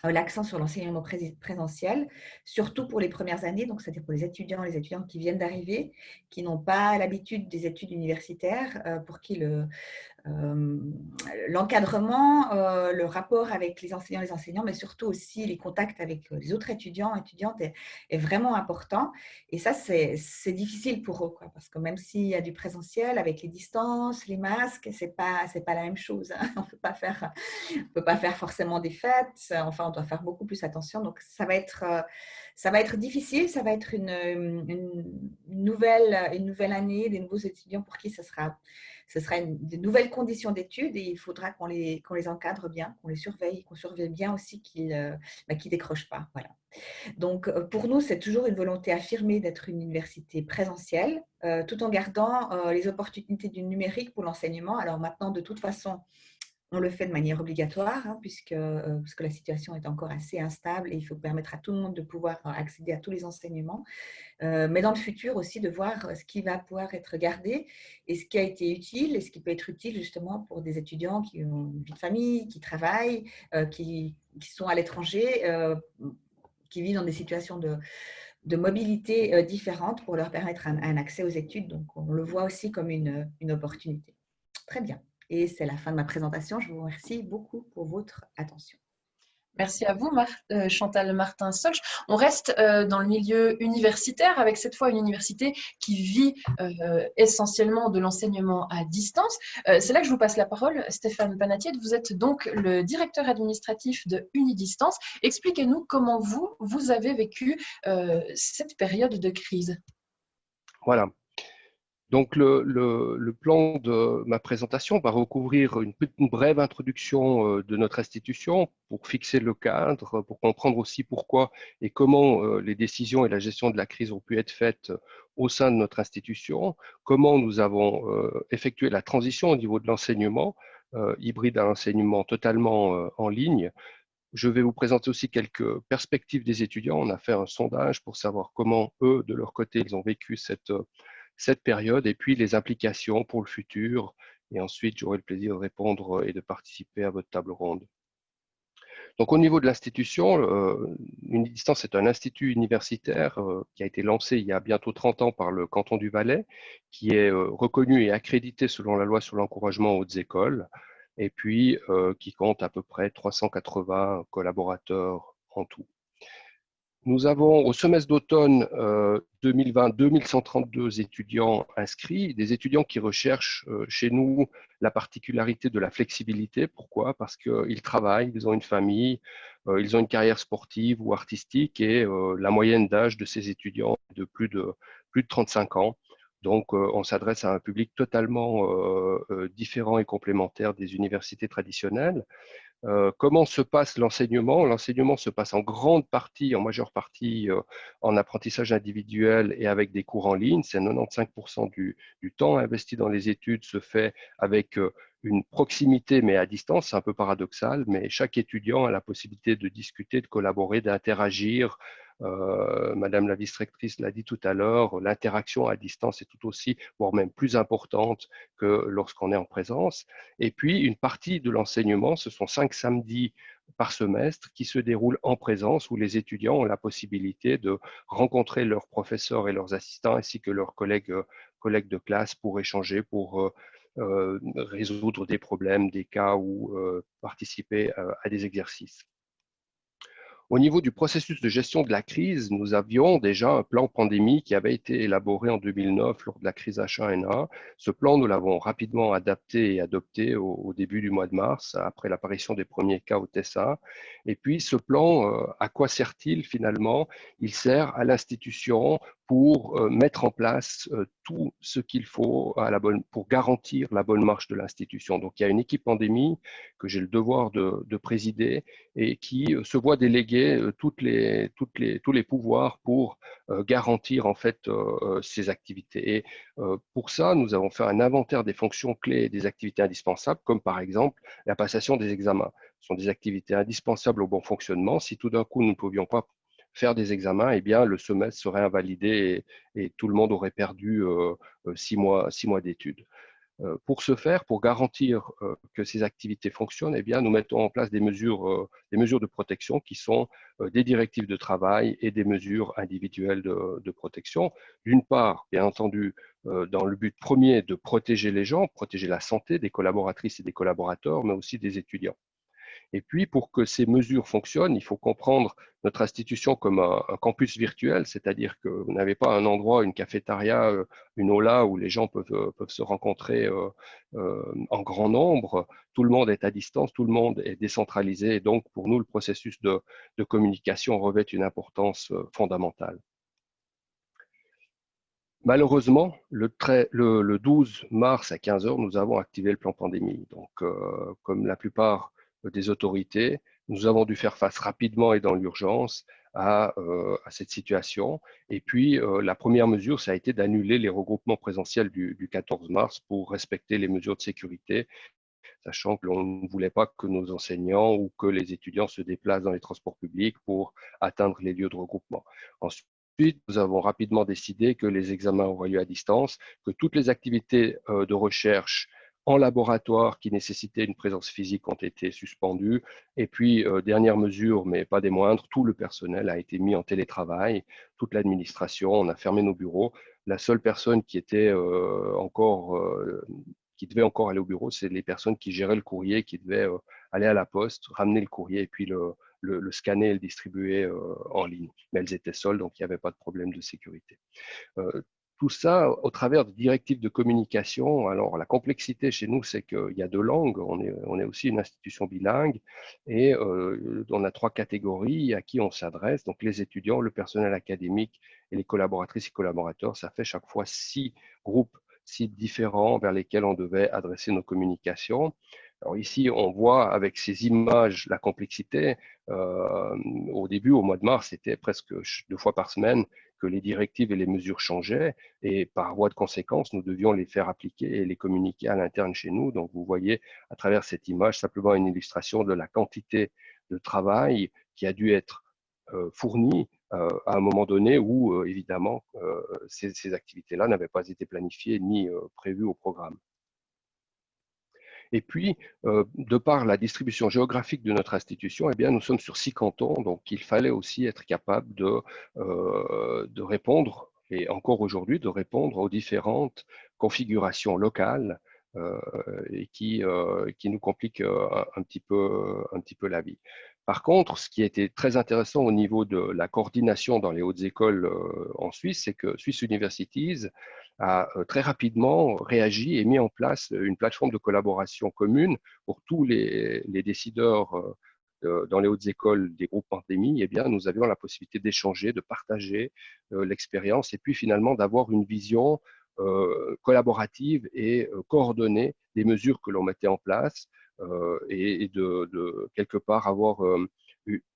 l'accent sur l'enseignement présentiel, surtout pour les premières années, donc c'est-à-dire pour les étudiants qui viennent d'arriver, qui n'ont pas l'habitude des études universitaires, pour qui l'encadrement, le rapport avec les enseignants et les enseignants, mais surtout aussi les contacts avec les autres étudiants et étudiantes est vraiment important. Et ça, c'est difficile pour eux, parce que même s'il y a du présentiel, avec les distances, les masques, c'est pas la même chose. Hein. On peut pas faire forcément des fêtes. Enfin, on doit faire beaucoup plus attention. Donc, ça va être difficile. Ça va être une nouvelle année, des nouveaux étudiants pour qui ça sera ce sera de nouvelles conditions d'études et il faudra qu'on les encadre bien, qu'on les surveille, qu'on surveille bien aussi qu'ils ne décrochent pas. Voilà. Donc, pour nous, c'est toujours une volonté affirmée d'être une université présentielle, tout en gardant les opportunités du numérique pour l'enseignement. Alors maintenant, de toute façon, on le fait de manière obligatoire, hein, parce que la situation est encore assez instable et il faut permettre à tout le monde de pouvoir accéder à tous les enseignements. Mais dans le futur aussi, de voir ce qui va pouvoir être gardé et ce qui a été utile et ce qui peut être utile justement pour des étudiants qui ont une vie de famille, qui travaillent, qui sont à l'étranger, qui vivent dans des situations de mobilité différentes pour leur permettre un accès aux études. Donc, on le voit aussi comme une opportunité. Très bien. Et c'est la fin de ma présentation. Je vous remercie beaucoup pour votre attention. Merci à vous, Chantal Martin-Solch. On reste dans le milieu universitaire avec cette fois une université qui vit essentiellement de l'enseignement à distance. C'est là que je vous passe la parole, Stéphane Panatier. Vous êtes donc le directeur administratif de Unidistance. Expliquez-nous comment vous avez vécu cette période de crise. Voilà. Donc, le plan de ma présentation va recouvrir une brève introduction de notre institution pour fixer le cadre, pour comprendre aussi pourquoi et comment les décisions et la gestion de la crise ont pu être faites au sein de notre institution, comment nous avons effectué la transition au niveau de l'enseignement, hybride à l'enseignement totalement en ligne. Je vais vous présenter aussi quelques perspectives des étudiants. On a fait un sondage pour savoir comment eux, de leur côté, ils ont vécu cette période et puis les implications pour le futur. Et ensuite, j'aurai le plaisir de répondre et de participer à votre table ronde. Donc, au niveau de l'institution, Unidistance est un institut universitaire qui a été lancé il y a bientôt 30 ans par le canton du Valais, qui est reconnu et accrédité selon la loi sur l'encouragement aux hautes écoles, et puis qui compte à peu près 380 collaborateurs en tout. Nous avons au semestre d'automne 2020 2132 étudiants inscrits, des étudiants qui recherchent chez nous la particularité de la flexibilité. Pourquoi? Parce qu'ils travaillent, ils ont une famille, ils ont une carrière sportive ou artistique et la moyenne d'âge de ces étudiants est de plus de 35 ans. Donc, on s'adresse à un public totalement différent et complémentaire des universités traditionnelles. Comment se passe l'enseignement? L'enseignement se passe en grande partie, en majeure partie, en apprentissage individuel et avec des cours en ligne. C'est 95% du temps investi dans les études se fait avec une proximité, mais à distance. C'est un peu paradoxal, mais chaque étudiant a la possibilité de discuter, de collaborer, d'interagir. Madame la vice-rectrice l'a dit tout à l'heure, l'interaction à distance est tout aussi, voire même plus importante que lorsqu'on est en présence. Et puis, une partie de l'enseignement, ce sont 5 samedis par semestre qui se déroulent en présence, où les étudiants ont la possibilité de rencontrer leurs professeurs et leurs assistants, ainsi que leurs collègues de classe pour échanger, pour résoudre des problèmes, des cas ou participer à des exercices. Au niveau du processus de gestion de la crise, nous avions déjà un plan pandémie qui avait été élaboré en 2009 lors de la crise H1N1. Ce plan, nous l'avons rapidement adapté et adopté au début du mois de mars, après l'apparition des premiers cas au TESA. Et puis, ce plan, à quoi sert-il finalement? Il sert à l'institution pour mettre en place tout ce qu'il faut pour garantir la bonne marche de l'institution. Donc, il y a une équipe pandémie que j'ai le devoir de présider et qui se voit déléguer tous les pouvoirs pour garantir en fait ces activités. Et pour ça, nous avons fait un inventaire des fonctions clés et des activités indispensables, comme par exemple la passation des examens. Ce sont des activités indispensables au bon fonctionnement. Si tout d'un coup, nous ne pouvions pas faire des examens, eh bien, le semestre serait invalidé et tout le monde aurait perdu 6 mois d'études. Pour ce faire, pour garantir que ces activités fonctionnent, eh bien, nous mettons en place des mesures de protection qui sont des directives de travail et des mesures individuelles de protection. D'une part, bien entendu, dans le but premier de protéger les gens, protéger la santé des collaboratrices et des collaborateurs, mais aussi des étudiants. Et puis, pour que ces mesures fonctionnent, il faut comprendre notre institution comme un campus virtuel, c'est-à-dire que vous n'avez pas un endroit, une cafétéria, une aula où les gens peuvent se rencontrer en grand nombre. Tout le monde est à distance, tout le monde est décentralisé. Et donc, pour nous, le processus de communication revêt une importance fondamentale. Malheureusement, le 12 mars à 15 heures, nous avons activé le plan pandémie. Donc, comme la plupart des autorités, nous avons dû faire face rapidement et dans l'urgence à cette situation. Et puis, la première mesure, ça a été d'annuler les regroupements présentiels du 14 mars pour respecter les mesures de sécurité, sachant que l'on ne voulait pas que nos enseignants ou que les étudiants se déplacent dans les transports publics pour atteindre les lieux de regroupement. Ensuite, nous avons rapidement décidé que les examens auraient lieu à distance, que toutes les activités de recherche en laboratoire qui nécessitaient une présence physique ont été suspendues. Et puis, dernière mesure, mais pas des moindres, tout le personnel a été mis en télétravail, toute l'administration, on a fermé nos bureaux. La seule personne qui était qui devait encore aller au bureau, c'est les personnes qui géraient le courrier, qui devaient aller à la poste, ramener le courrier et puis le scanner et le distribuer en ligne. Mais elles étaient seules, donc il n'y avait pas de problème de sécurité. Tout ça au travers de directives de communication. Alors, la complexité chez nous, c'est qu'il y a 2 langues. On est aussi une institution bilingue et on a 3 catégories à qui on s'adresse. Donc, les étudiants, le personnel académique et les collaboratrices et collaborateurs. Ça fait chaque fois 6 groupes, 6 différents vers lesquels on devait adresser nos communications. Alors ici, on voit avec ces images la complexité. Au début, au mois de mars, c'était presque 2 fois par semaine que les directives et les mesures changeaient et par voie de conséquence, nous devions les faire appliquer et les communiquer à l'interne chez nous. Donc, vous voyez à travers cette image simplement une illustration de la quantité de travail qui a dû être fournie à un moment donné où, évidemment, ces activités-là n'avaient pas été planifiées ni prévues au programme. Et puis, de par la distribution géographique de notre institution, eh bien, nous sommes sur 6 cantons, donc il fallait aussi être capable de répondre, et encore aujourd'hui, de répondre aux différentes configurations locales et qui nous compliquent un petit peu la vie. Par contre, ce qui était très intéressant au niveau de la coordination dans les hautes écoles en Suisse, c'est que Swiss Universities a très rapidement réagi et mis en place une plateforme de collaboration commune pour tous les décideurs dans les hautes écoles des groupes pandémie. Eh bien, nous avions la possibilité d'échanger, de partager l'expérience et puis finalement d'avoir une vision collaborative et coordonnée des mesures que l'on mettait en place et de quelque part avoir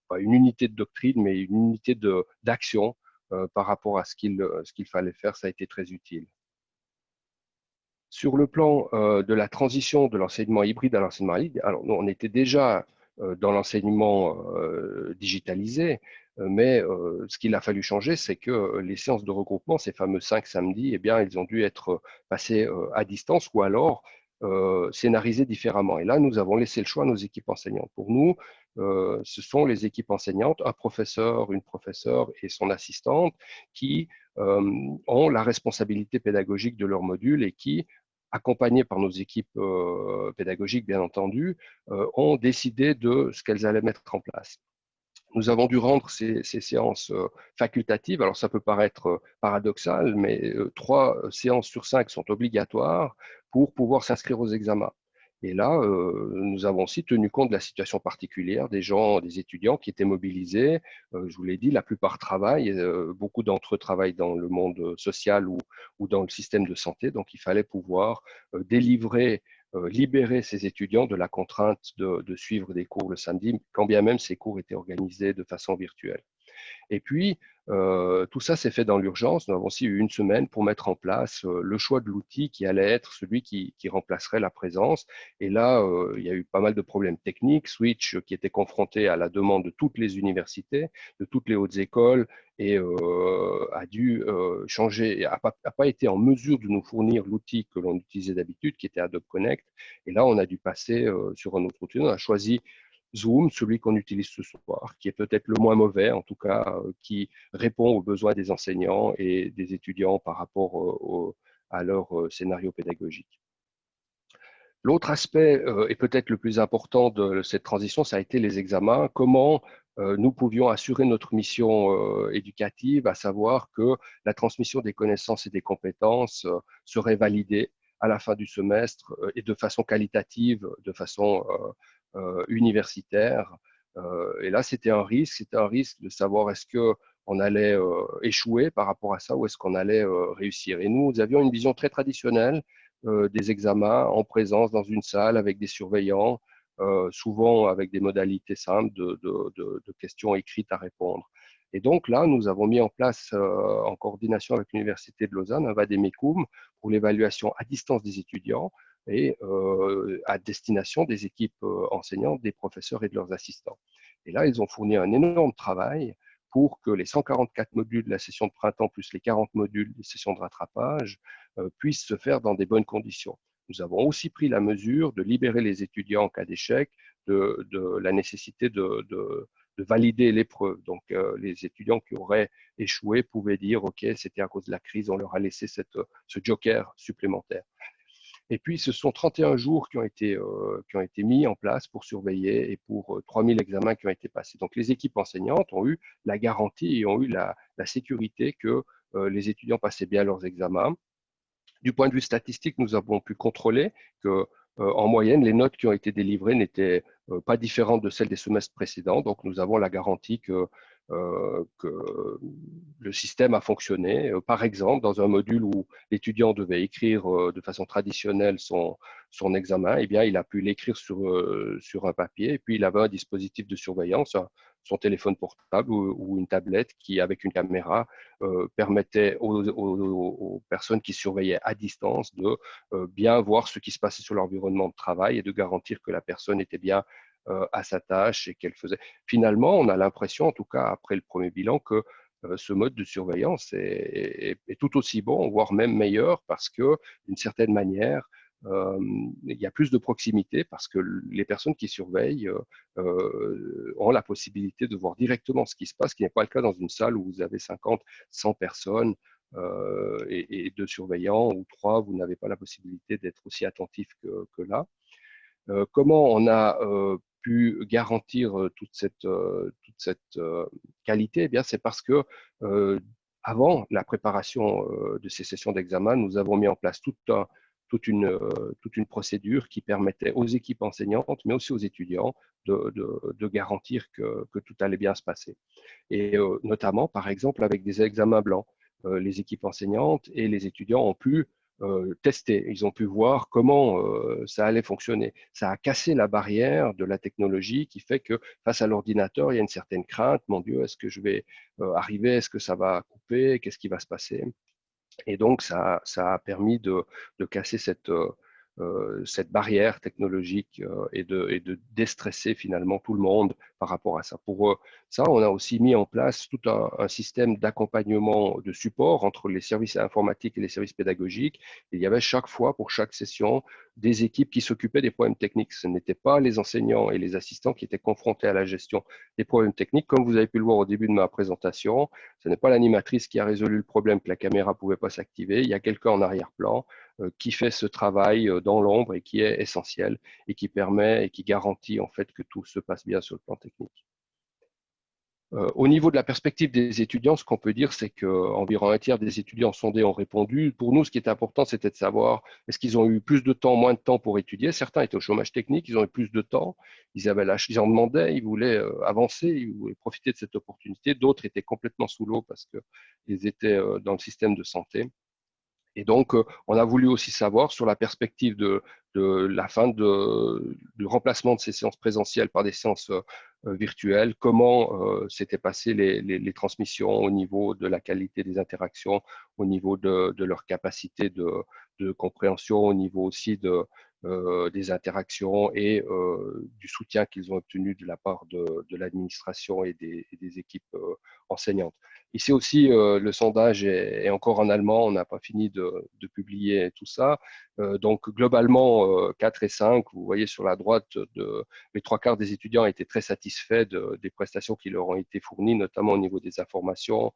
pas une unité de doctrine, mais une unité d'action par rapport à ce qu'il fallait faire. Ça a été très utile. Sur le plan de la transition de l'enseignement hybride à l'enseignement libre, alors nous, on était déjà dans l'enseignement digitalisé, mais ce qu'il a fallu changer, c'est que les séances de regroupement, ces fameux 5 samedis, eh bien, ils ont dû être passés à distance ou alors scénarisés différemment. Et là, nous avons laissé le choix à nos équipes enseignantes. Pour nous, ce sont les équipes enseignantes, un professeur, une professeure et son assistante qui ont la responsabilité pédagogique de leur module et qui, accompagnés par nos équipes pédagogiques, bien entendu, ont décidé de ce qu'elles allaient mettre en place. Nous avons dû rendre ces séances facultatives. Alors, ça peut paraître paradoxal, mais 3 séances sur 5 sont obligatoires pour pouvoir s'inscrire aux examens. Et là, nous avons aussi tenu compte de la situation particulière des gens, des étudiants qui étaient mobilisés. Je vous l'ai dit, la plupart travaillent, beaucoup d'entre eux travaillent dans le monde social ou dans le système de santé. Donc, il fallait pouvoir libérer ces étudiants de la contrainte de suivre des cours le samedi, quand bien même ces cours étaient organisés de façon virtuelle. Et puis, tout ça s'est fait dans l'urgence. Nous avons aussi eu 1 semaine pour mettre en place le choix de l'outil qui allait être celui qui remplacerait la présence. Et là, il y a eu pas mal de problèmes techniques. Switch, qui était confronté à la demande de toutes les universités, de toutes les hautes écoles, et a dû changer, n'a pas été en mesure de nous fournir l'outil que l'on utilisait d'habitude, qui était Adobe Connect. Et là, on a dû passer sur un autre outil. On a choisi Zoom, celui qu'on utilise ce soir, qui est peut-être le moins mauvais, en tout cas, qui répond aux besoins des enseignants et des étudiants par rapport à leur scénario pédagogique. L'autre aspect, et peut-être le plus important de cette transition, ça a été les examens. Comment nous pouvions assurer notre mission éducative, à savoir que la transmission des connaissances et des compétences serait validée à la fin du semestre et de façon qualitative, de façon universitaire. Et là, c'était un risque de savoir est-ce que on allait échouer par rapport à ça ou est-ce qu'on allait réussir. Et nous avions une vision très traditionnelle des examens en présence dans une salle avec des surveillants, souvent avec des modalités simples de questions écrites à répondre. Et donc là, nous avons mis en place, en coordination avec l'Université de Lausanne, un vademecum pour l'évaluation à distance des étudiants et à destination des équipes enseignantes, des professeurs et de leurs assistants. Et là, ils ont fourni un énorme travail pour que les 144 modules de la session de printemps plus les 40 modules des sessions de rattrapage puissent se faire dans des bonnes conditions. Nous avons aussi pris la mesure de libérer les étudiants en cas d'échec, de la nécessité de valider l'épreuve. Donc, les étudiants qui auraient échoué pouvaient dire, OK, c'était à cause de la crise, on leur a laissé ce joker supplémentaire. Et puis, ce sont 31 jours qui ont été mis en place pour surveiller et pour 3000 examens qui ont été passés. Donc, les équipes enseignantes ont eu la garantie et ont eu la sécurité que les étudiants passaient bien leurs examens. Du point de vue statistique, nous avons pu contrôler que, en moyenne, les notes qui ont été délivrées n'étaient pas différentes de celles des semestres précédents. Donc, nous avons la garantie que le système a fonctionné. Par exemple, dans un module où l'étudiant devait écrire de façon traditionnelle son examen, eh bien, il a pu l'écrire sur un papier et puis il avait un dispositif de surveillance, son téléphone portable ou une tablette qui, avec une caméra, permettait aux personnes qui surveillaient à distance de bien voir ce qui se passait sur l'environnement de travail et de garantir que la personne était bien à sa tâche et qu'elle faisait. Finalement, on a l'impression, en tout cas après le premier bilan, que ce mode de surveillance est tout aussi bon, voire même meilleur, parce que d'une certaine manière, il y a plus de proximité parce que les personnes qui surveillent ont la possibilité de voir directement ce qui se passe, ce qui n'est pas le cas dans une salle où vous avez 50, 100 personnes et 2 surveillants ou 3, vous n'avez pas la possibilité d'être aussi attentif que là. Comment on a pu garantir toute cette qualité? Eh bien, c'est parce que avant la préparation de ces sessions d'examen, nous avons mis en place toute une procédure qui permettait aux équipes enseignantes, mais aussi aux étudiants, de garantir que tout allait bien se passer. Et notamment, par exemple, avec des examens blancs, les équipes enseignantes et les étudiants ont pu tester, ils ont pu voir comment ça allait fonctionner. Ça a cassé la barrière de la technologie qui fait que face à l'ordinateur, il y a une certaine crainte. Mon Dieu, est-ce que je vais arriver? Est-ce que ça va couper? Qu'est-ce qui va se passer? Et donc, ça a permis de casser cette barrière technologique et de déstresser finalement tout le monde par rapport à ça. Pour ça, on a aussi mis en place tout un système d'accompagnement, de support entre les services informatiques et les services pédagogiques. Et il y avait chaque fois, pour chaque session, des équipes qui s'occupaient des problèmes techniques. Ce n'étaient pas les enseignants et les assistants qui étaient confrontés à la gestion des problèmes techniques. Comme vous avez pu le voir au début de ma présentation, ce n'est pas l'animatrice qui a résolu le problème que la caméra ne pouvait pas s'activer. Il y a quelqu'un en arrière-plan qui fait ce travail dans l'ombre et qui est essentiel et qui permet et qui garantit en fait que tout se passe bien sur le plan technique. Au niveau de la perspective des étudiants, ce qu'on peut dire, c'est qu'environ un tiers des étudiants sondés ont répondu. Pour nous, ce qui est important, c'était de savoir est-ce qu'ils ont eu plus de temps, moins de temps pour étudier. Certains étaient au chômage technique, ils ont eu plus de temps, ils en demandaient, ils voulaient avancer, ils voulaient profiter de cette opportunité. D'autres étaient complètement sous l'eau parce qu'ils étaient dans le système de santé. Et donc, on a voulu aussi savoir sur la perspective de la fin du remplacement de ces séances présentielles par des séances virtuelles, comment s'étaient passées les transmissions au niveau de la qualité des interactions, au niveau de leur capacité de compréhension, au niveau aussi des interactions et du soutien qu'ils ont obtenu de la part de l'administration et des équipes enseignantes. Ici aussi, le sondage est encore en allemand, on n'a pas fini de publier tout ça. Donc, globalement, 4 et 5, vous voyez sur la droite, les 3/4 des étudiants étaient très satisfaits des prestations qui leur ont été fournies, notamment au niveau des informations,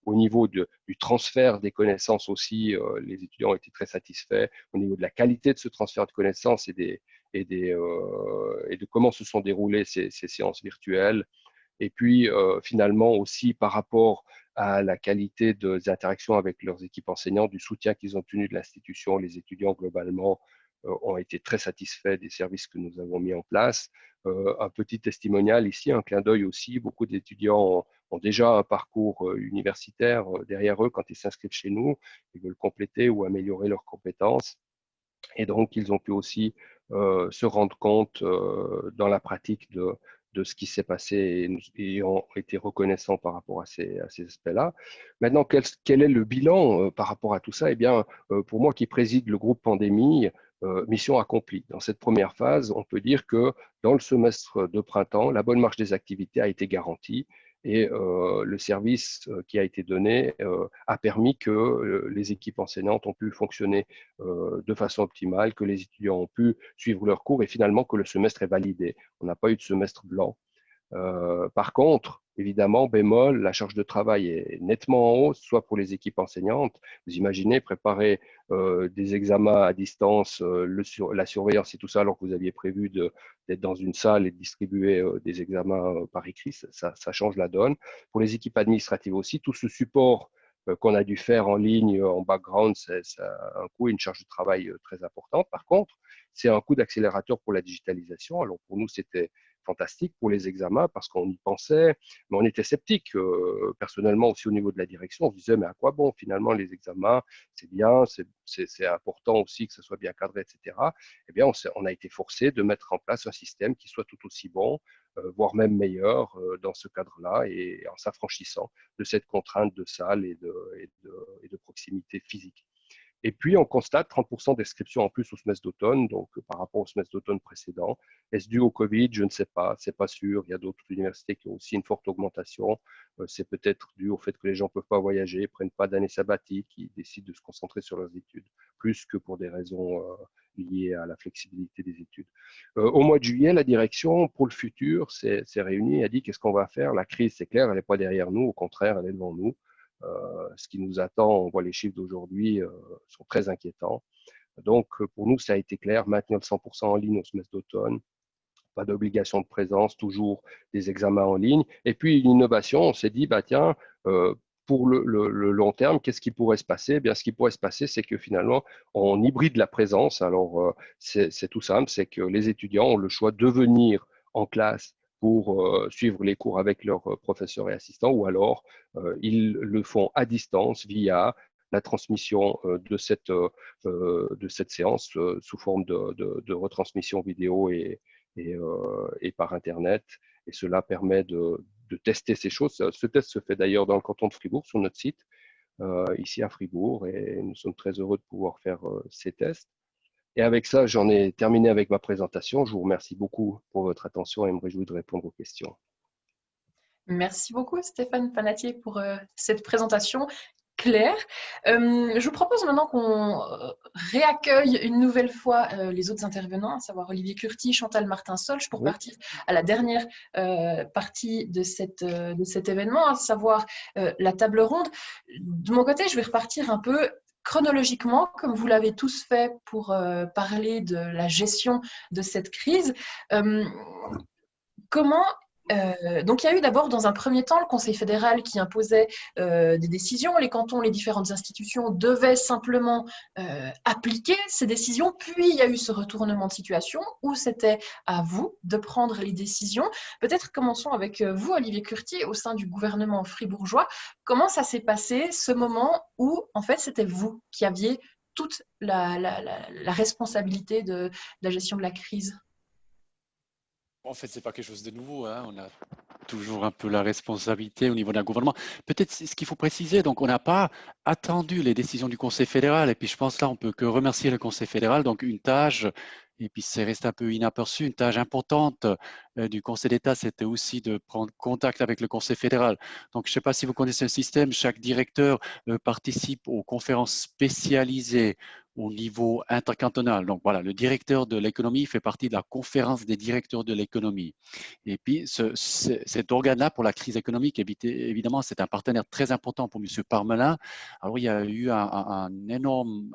au niveau du transfert des connaissances aussi, les étudiants étaient très satisfaits. Au niveau de la qualité de ce transfert de connaissances et de comment se sont déroulées ces séances virtuelles. Et puis, finalement, aussi par rapport à la qualité des interactions avec leurs équipes enseignantes, du soutien qu'ils ont tenu de l'institution, les étudiants, globalement, ont été très satisfaits des services que nous avons mis en place. Un petit testimonial ici, un clin d'œil aussi. Beaucoup d'étudiants ont déjà un parcours universitaire derrière eux quand ils s'inscrivent chez nous, ils veulent compléter ou améliorer leurs compétences. Et donc, ils ont pu aussi se rendre compte dans la pratique de ce qui s'est passé et ont été reconnaissants par rapport à ces aspects-là. Maintenant, quel est le bilan par rapport à tout ça? Eh bien, pour moi qui préside le groupe pandémie, mission accomplie. Dans cette première phase, on peut dire que dans le semestre de printemps, la bonne marche des activités a été garantie et le service qui a été donné a permis que les équipes enseignantes ont pu fonctionner de façon optimale, que les étudiants ont pu suivre leurs cours et finalement que le semestre est validé. On n'a pas eu de semestre blanc. Par contre, évidemment, bémol, la charge de travail est nettement en hausse, soit pour les équipes enseignantes. Vous imaginez préparer des examens à distance, la surveillance et tout ça, alors que vous aviez prévu d'être dans une salle et de distribuer des examens par écrit, ça change la donne. Pour les équipes administratives aussi, tout ce support qu'on a dû faire en ligne, en background, ça a un coût et une charge de travail très importante. Par contre, c'est un coup d'accélérateur pour la digitalisation. Alors pour nous, c'était fantastique pour les examens parce qu'on y pensait, mais on était sceptique. Personnellement aussi au niveau de la direction, on se disait mais à quoi bon finalement les examens, c'est bien, c'est important aussi que ça soit bien cadré, etc. Eh bien, on a été forcé de mettre en place un système qui soit tout aussi bon, voire même meilleur dans ce cadre-là et en s'affranchissant de cette contrainte de salle et de proximité physique. Et puis, on constate 30% d'inscriptions en plus au semestre d'automne, donc par rapport au semestre d'automne précédent. Est-ce dû au Covid? Je ne sais pas, c'est pas sûr. Il y a d'autres universités qui ont aussi une forte augmentation. C'est peut-être dû au fait que les gens ne peuvent pas voyager, prennent pas d'année sabbatique, ils décident de se concentrer sur leurs études, plus que pour des raisons liées à la flexibilité des études. Au mois de juillet, la direction, pour le futur, s'est réunie et a dit qu'est-ce qu'on va faire? La crise, c'est clair, elle n'est pas derrière nous, au contraire, elle est devant nous. Ce qui nous attend, on voit les chiffres d'aujourd'hui, sont très inquiétants. Donc, pour nous, ça a été clair, maintenir le 100% en ligne au semestre d'automne, pas d'obligation de présence, toujours des examens en ligne. Et puis, une innovation, on s'est dit, bah, tiens, pour le long terme, qu'est-ce qui pourrait se passer? Eh bien, ce qui pourrait se passer, c'est que finalement, on hybride la présence. Alors, c'est tout simple, c'est que les étudiants ont le choix de venir en classe pour suivre les cours avec leurs professeurs et assistants, ou alors ils le font à distance via la transmission de cette séance sous forme de retransmission vidéo et par Internet. Et cela permet de tester ces choses. Ce test se fait d'ailleurs dans le canton de Fribourg, sur notre site, ici à Fribourg, et nous sommes très heureux de pouvoir faire ces tests. Et avec ça, j'en ai terminé avec ma présentation. Je vous remercie beaucoup pour votre attention et me réjouis de répondre aux questions. Merci beaucoup Stéphane Panatier pour cette présentation claire. Je vous propose maintenant qu'on réaccueille une nouvelle fois les autres intervenants, à savoir Olivier Curti, Chantal Martin-Solch, pour partir à la dernière partie de cet événement, à savoir la table ronde. De mon côté, je vais repartir un peu chronologiquement, comme vous l'avez tous fait pour parler de la gestion de cette crise. Donc, il y a eu d'abord, dans un premier temps, le Conseil fédéral qui imposait des décisions. Les cantons, les différentes institutions devaient simplement appliquer ces décisions. Puis, il y a eu ce retournement de situation où c'était à vous de prendre les décisions. Peut-être commençons avec vous, Olivier Curti, au sein du gouvernement fribourgeois. Comment ça s'est passé, ce moment où, en fait, c'était vous qui aviez toute la responsabilité de la gestion de la crise? En fait, ce n'est pas quelque chose de nouveau, hein. On a toujours un peu la responsabilité au niveau d'un gouvernement. Peut-être ce qu'il faut préciser, donc on n'a pas attendu les décisions du Conseil fédéral, et puis je pense là, on peut que remercier le Conseil fédéral. Donc une tâche, et puis c'est resté un peu inaperçu, une tâche importante du Conseil d'État, c'était aussi de prendre contact avec le Conseil fédéral. Donc je ne sais pas si vous connaissez le système, chaque directeur participe aux conférences spécialisées au niveau intercantonal. Donc voilà, le directeur de l'économie fait partie de la conférence des directeurs de l'économie. Et puis cet organe-là pour la crise économique, évidemment, c'est un partenaire très important pour M. Parmelin. Alors il y a eu un énorme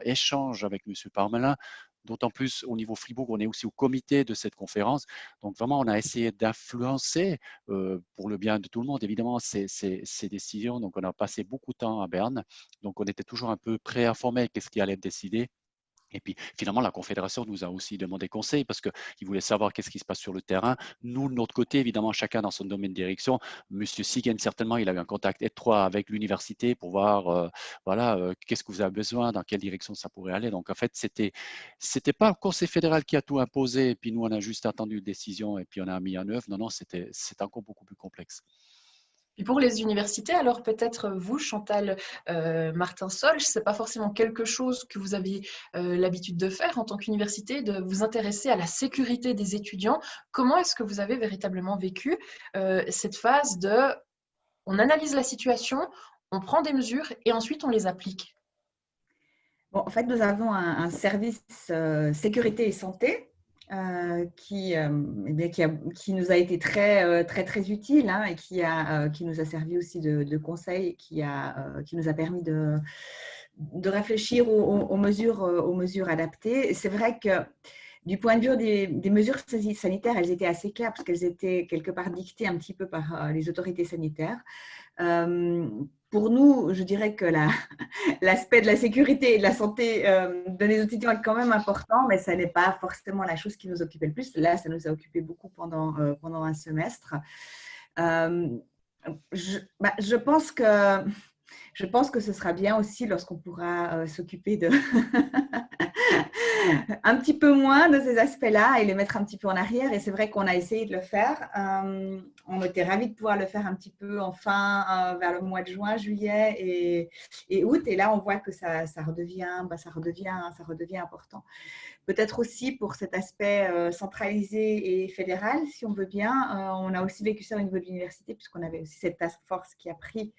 échange avec M. Parmelin. D'autant plus au niveau Fribourg, on est aussi au comité de cette conférence. Donc vraiment, on a essayé d'influencer pour le bien de tout le monde, évidemment, ces décisions. Donc on a passé beaucoup de temps à Berne. Donc on était toujours un peu préinformé de ce qui allait être décidé. Et puis, finalement, la Confédération nous a aussi demandé conseil parce qu'ils voulaient savoir qu'est-ce qui se passe sur le terrain. Nous, de notre côté, évidemment, chacun dans son domaine de direction. Monsieur Siguen, certainement, il a eu un contact étroit avec l'université pour voir, qu'est-ce que vous avez besoin, dans quelle direction ça pourrait aller. Donc, en fait, c'était pas le Conseil fédéral qui a tout imposé et puis nous, on a juste attendu une décision et puis on a mis en œuvre. Non, c'était encore beaucoup plus complexe. Et pour les universités, alors peut-être vous, Chantal Martin-Solch, ce n'est pas forcément quelque chose que vous avez l'habitude de faire en tant qu'université, de vous intéresser à la sécurité des étudiants. Comment est-ce que vous avez véritablement vécu cette phase de on analyse la situation, on prend des mesures et ensuite on les applique? Bon, en fait, nous avons un service sécurité et santé qui nous a été très utile, hein, et qui nous a servi aussi de conseil, et qui nous a permis de réfléchir aux mesures adaptées. C'est vrai que du point de vue des mesures sanitaires, elles étaient assez claires parce qu'elles étaient quelque part dictées un petit peu par les autorités sanitaires. Pour nous, je dirais que l'aspect de la sécurité et de la santé de nos étudiants est quand même important, mais ça n'est pas forcément la chose qui nous occupait le plus. Là, ça nous a occupé beaucoup pendant un semestre. Je pense que ce sera bien aussi lorsqu'on pourra s'occuper de un petit peu moins de ces aspects-là et les mettre un petit peu en arrière. Et c'est vrai qu'on a essayé de le faire. On était ravis de pouvoir le faire un petit peu vers le mois de juin, juillet et août. Et là, on voit que ça redevient important. Peut-être aussi pour cet aspect centralisé et fédéral, si on veut bien. On a aussi vécu ça au niveau de l'université, puisqu'on avait aussi cette task force qui a pris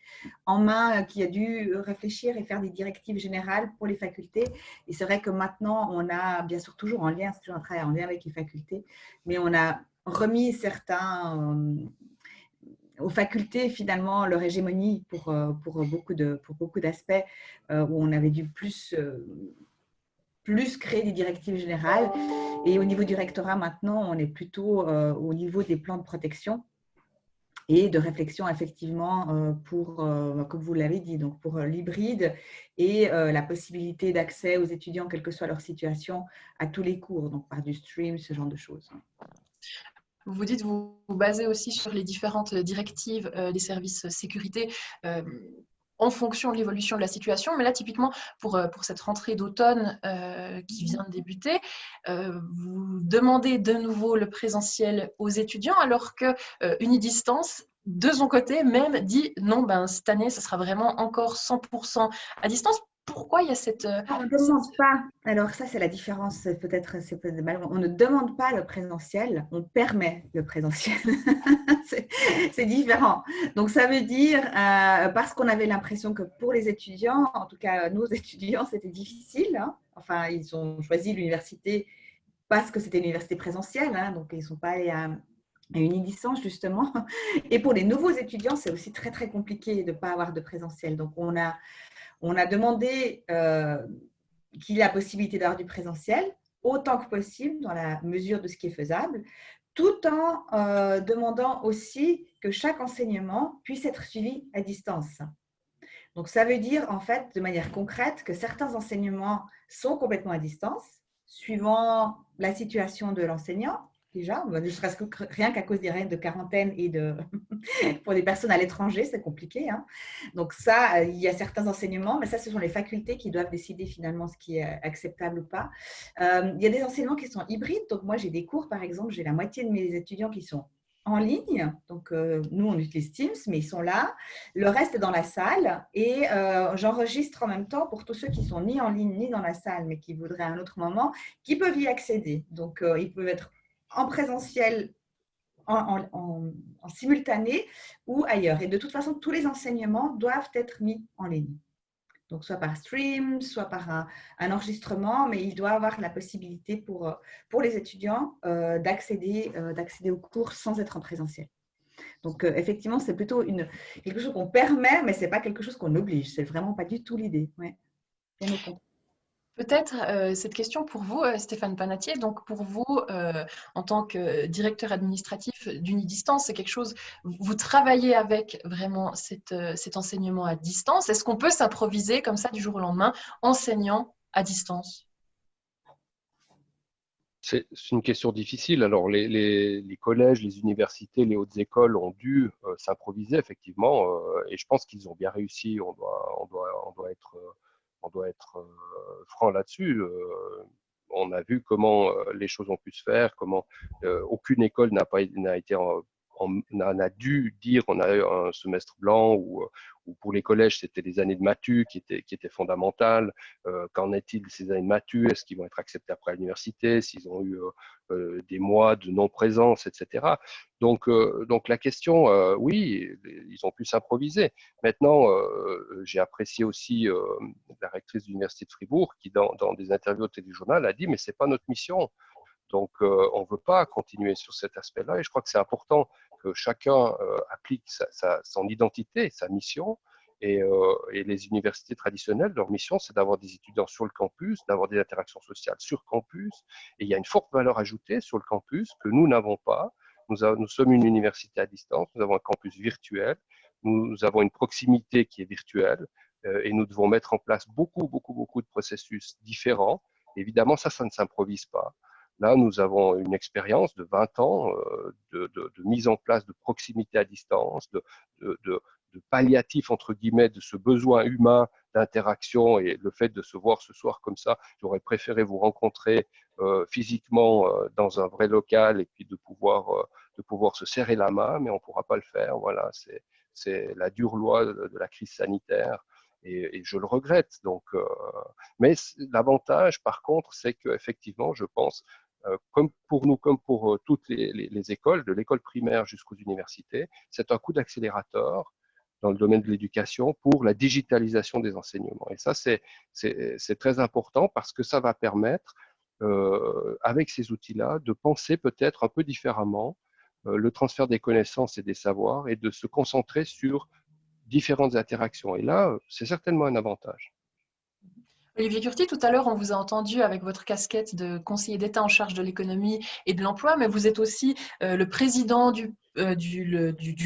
en main, qui a dû réfléchir et faire des directives générales pour les facultés. Et c'est vrai que maintenant, on a, bien sûr, toujours en lien, c'est toujours un travail en lien avec les facultés, mais on a remis aux facultés, finalement, leur hégémonie pour beaucoup d'aspects où on avait dû plus créer des directives générales. Et au niveau du rectorat, maintenant, on est plutôt au niveau des plans de protection et de réflexion, effectivement, comme vous l'avez dit, donc pour l'hybride et la possibilité d'accès aux étudiants, quelle que soit leur situation, à tous les cours, donc par du stream, ce genre de choses. Vous dites, vous basez aussi sur les différentes directives des services sécurité en fonction de l'évolution de la situation. Mais là, typiquement, pour cette rentrée d'automne qui vient de débuter, vous demandez de nouveau le présentiel aux étudiants, alors que Unidistance, de son côté, même dit non, cette année, ce sera vraiment encore 100% à distance. Pourquoi il y a cette… On ne demande pas. Alors ça, c'est la différence. Peut-être mal. On ne demande pas le présentiel, on permet le présentiel. C'est différent. Donc ça veut dire, parce qu'on avait l'impression que pour les étudiants, en tout cas nos étudiants, c'était difficile. Hein. Enfin, ils ont choisi l'université parce que c'était une université présentielle, hein, donc ils ne sont pas allés à une licence justement. Et pour les nouveaux étudiants, c'est aussi très très compliqué de ne pas avoir de présentiel. Donc on a demandé qu'il y ait la possibilité d'avoir du présentiel autant que possible dans la mesure de ce qui est faisable, tout en demandant aussi que chaque enseignement puisse être suivi à distance. Donc, ça veut dire en fait de manière concrète que certains enseignements sont complètement à distance, suivant la situation de l'enseignant. Déjà, ne serait-ce que rien qu'à cause des règles de quarantaine et pour des personnes à l'étranger, c'est compliqué. Hein. Donc ça, il y a certains enseignements, mais ça, ce sont les facultés qui doivent décider finalement ce qui est acceptable ou pas. Il y a des enseignements qui sont hybrides. Donc moi, j'ai des cours, par exemple, j'ai la moitié de mes étudiants qui sont en ligne. Donc nous, on utilise Teams, mais ils sont là. Le reste est dans la salle et j'enregistre en même temps pour tous ceux qui sont ni en ligne ni dans la salle, mais qui voudraient à un autre moment, qui peuvent y accéder. Donc ils peuvent être en présentiel, en simultané ou ailleurs. Et de toute façon, tous les enseignements doivent être mis en ligne. Donc, soit par stream, soit par un enregistrement, mais il doit avoir la possibilité pour les étudiants d'accéder aux cours sans être en présentiel. Donc, effectivement, c'est plutôt quelque chose qu'on permet, mais ce n'est pas quelque chose qu'on oblige. Ce n'est vraiment pas du tout l'idée. Ouais. Peut-être cette question pour vous, Stéphane Panatier. Donc, pour vous, en tant que directeur administratif d'Unidistance, c'est quelque chose, vous travaillez avec vraiment cet enseignement à distance. Est-ce qu'on peut s'improviser comme ça du jour au lendemain, enseignant à distance? C'est une question difficile. Alors, les collèges, les universités, les hautes écoles ont dû s'improviser, effectivement, et je pense qu'ils ont bien réussi. On doit être franc là-dessus. On a vu comment les choses ont pu se faire, comment aucune école n'a été on a dû dire on a eu un semestre blanc ou pour les collèges c'était des années de matu qui étaient fondamentales. Qu'en est-il de ces années de matu? Est-ce qu'ils vont être acceptés après à l'université? S'ils ont eu des mois de non-présence, etc. Donc la question, oui, ils ont pu s'improviser. Maintenant, j'ai apprécié aussi la rectrice de l'université de Fribourg qui, dans des interviews au téléjournal, a dit mais c'est pas notre mission. Donc, on ne veut pas continuer sur cet aspect-là. Et je crois que c'est important que chacun applique son identité, sa mission. Et les universités traditionnelles, leur mission, c'est d'avoir des étudiants sur le campus, d'avoir des interactions sociales sur campus. Et il y a une forte valeur ajoutée sur le campus que nous n'avons pas. Nous sommes une université à distance, nous avons un campus virtuel, nous avons une proximité qui est virtuelle et nous devons mettre en place beaucoup de processus différents. Évidemment, ça ne s'improvise pas. Là, nous avons une expérience de 20 ans de mise en place de proximité à distance, de palliatif, entre guillemets, de ce besoin humain d'interaction et le fait de se voir ce soir comme ça. J'aurais préféré vous rencontrer physiquement dans un vrai local et puis de pouvoir se serrer la main, mais on ne pourra pas le faire. Voilà, c'est la dure loi de la crise sanitaire. Et je le regrette. Donc, mais l'avantage, par contre, c'est qu'effectivement, je pense, comme pour nous, comme pour toutes les écoles, de l'école primaire jusqu'aux universités, c'est un coup d'accélérateur dans le domaine de l'éducation pour la digitalisation des enseignements. Et ça, c'est très important parce que ça va permettre, avec ces outils-là, de penser peut-être un peu différemment le transfert des connaissances et des savoirs et de se concentrer sur différentes interactions. Et là, c'est certainement un avantage. Olivier Curti, tout à l'heure, on vous a entendu avec votre casquette de conseiller d'État en charge de l'économie et de l'emploi, mais vous êtes aussi le président du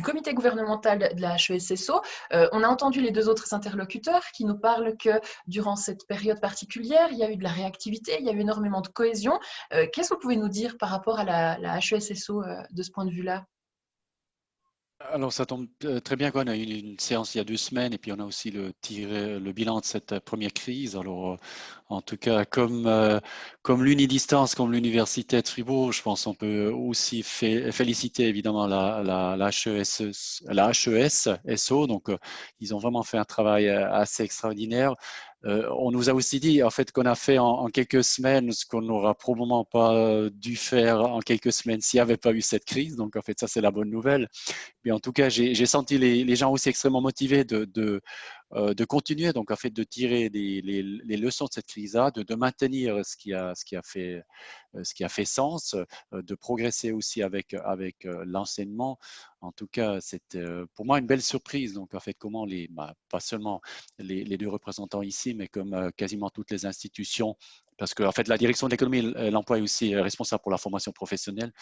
comité gouvernemental de la HESSO. On a entendu les deux autres interlocuteurs qui nous parlent que durant cette période particulière, il y a eu de la réactivité, il y a eu énormément de cohésion. Qu'est-ce que vous pouvez nous dire par rapport à la HESSO de ce point de vue-là? Alors, ça tombe très bien qu'on a eu une séance il y a 2 semaines et puis on a aussi le bilan de cette première crise. Alors, en tout cas, comme l'Unidistance, comme l'Université de Fribourg, je pense qu'on peut aussi féliciter évidemment la HESSO. Donc, ils ont vraiment fait un travail assez extraordinaire. On nous a aussi dit en fait qu'on a fait en quelques semaines ce qu'on n'aura probablement pas dû faire en quelques semaines s'il n'y avait pas eu cette crise. Donc, en fait, ça, c'est la bonne nouvelle. Mais en tout cas, j'ai senti les gens aussi extrêmement motivés de continuer, donc en fait de tirer les leçons de cette crise-là, de maintenir ce qui a fait sens, de progresser aussi avec l'enseignement. En tout cas, c'est pour moi une belle surprise. Donc en fait, comment pas seulement les deux représentants ici, mais comme quasiment toutes les institutions, parce que en fait la direction de l'économie et l'emploi est aussi responsable pour la formation professionnelle.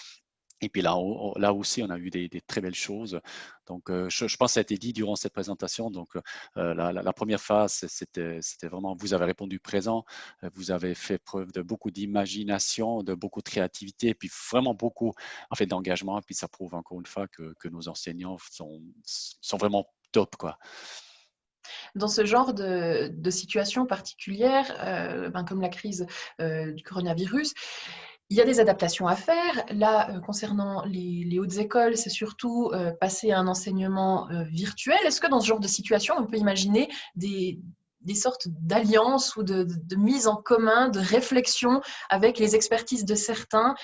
Et puis là aussi, on a eu des très belles choses. Donc, je pense que ça a été dit durant cette présentation. Donc, la première phase, c'était vraiment, vous avez répondu présent, vous avez fait preuve de beaucoup d'imagination, de beaucoup de créativité, et puis vraiment beaucoup en fait, d'engagement. Et puis, ça prouve encore une fois que nos enseignants sont vraiment top, quoi. Dans ce genre de situation particulière, comme la crise du coronavirus, il y a des adaptations à faire. Là, concernant les hautes écoles, c'est surtout passer à un enseignement virtuel. Est-ce que dans ce genre de situation, on peut imaginer des sortes d'alliances ou de mise en commun, de réflexion avec les expertises de certains?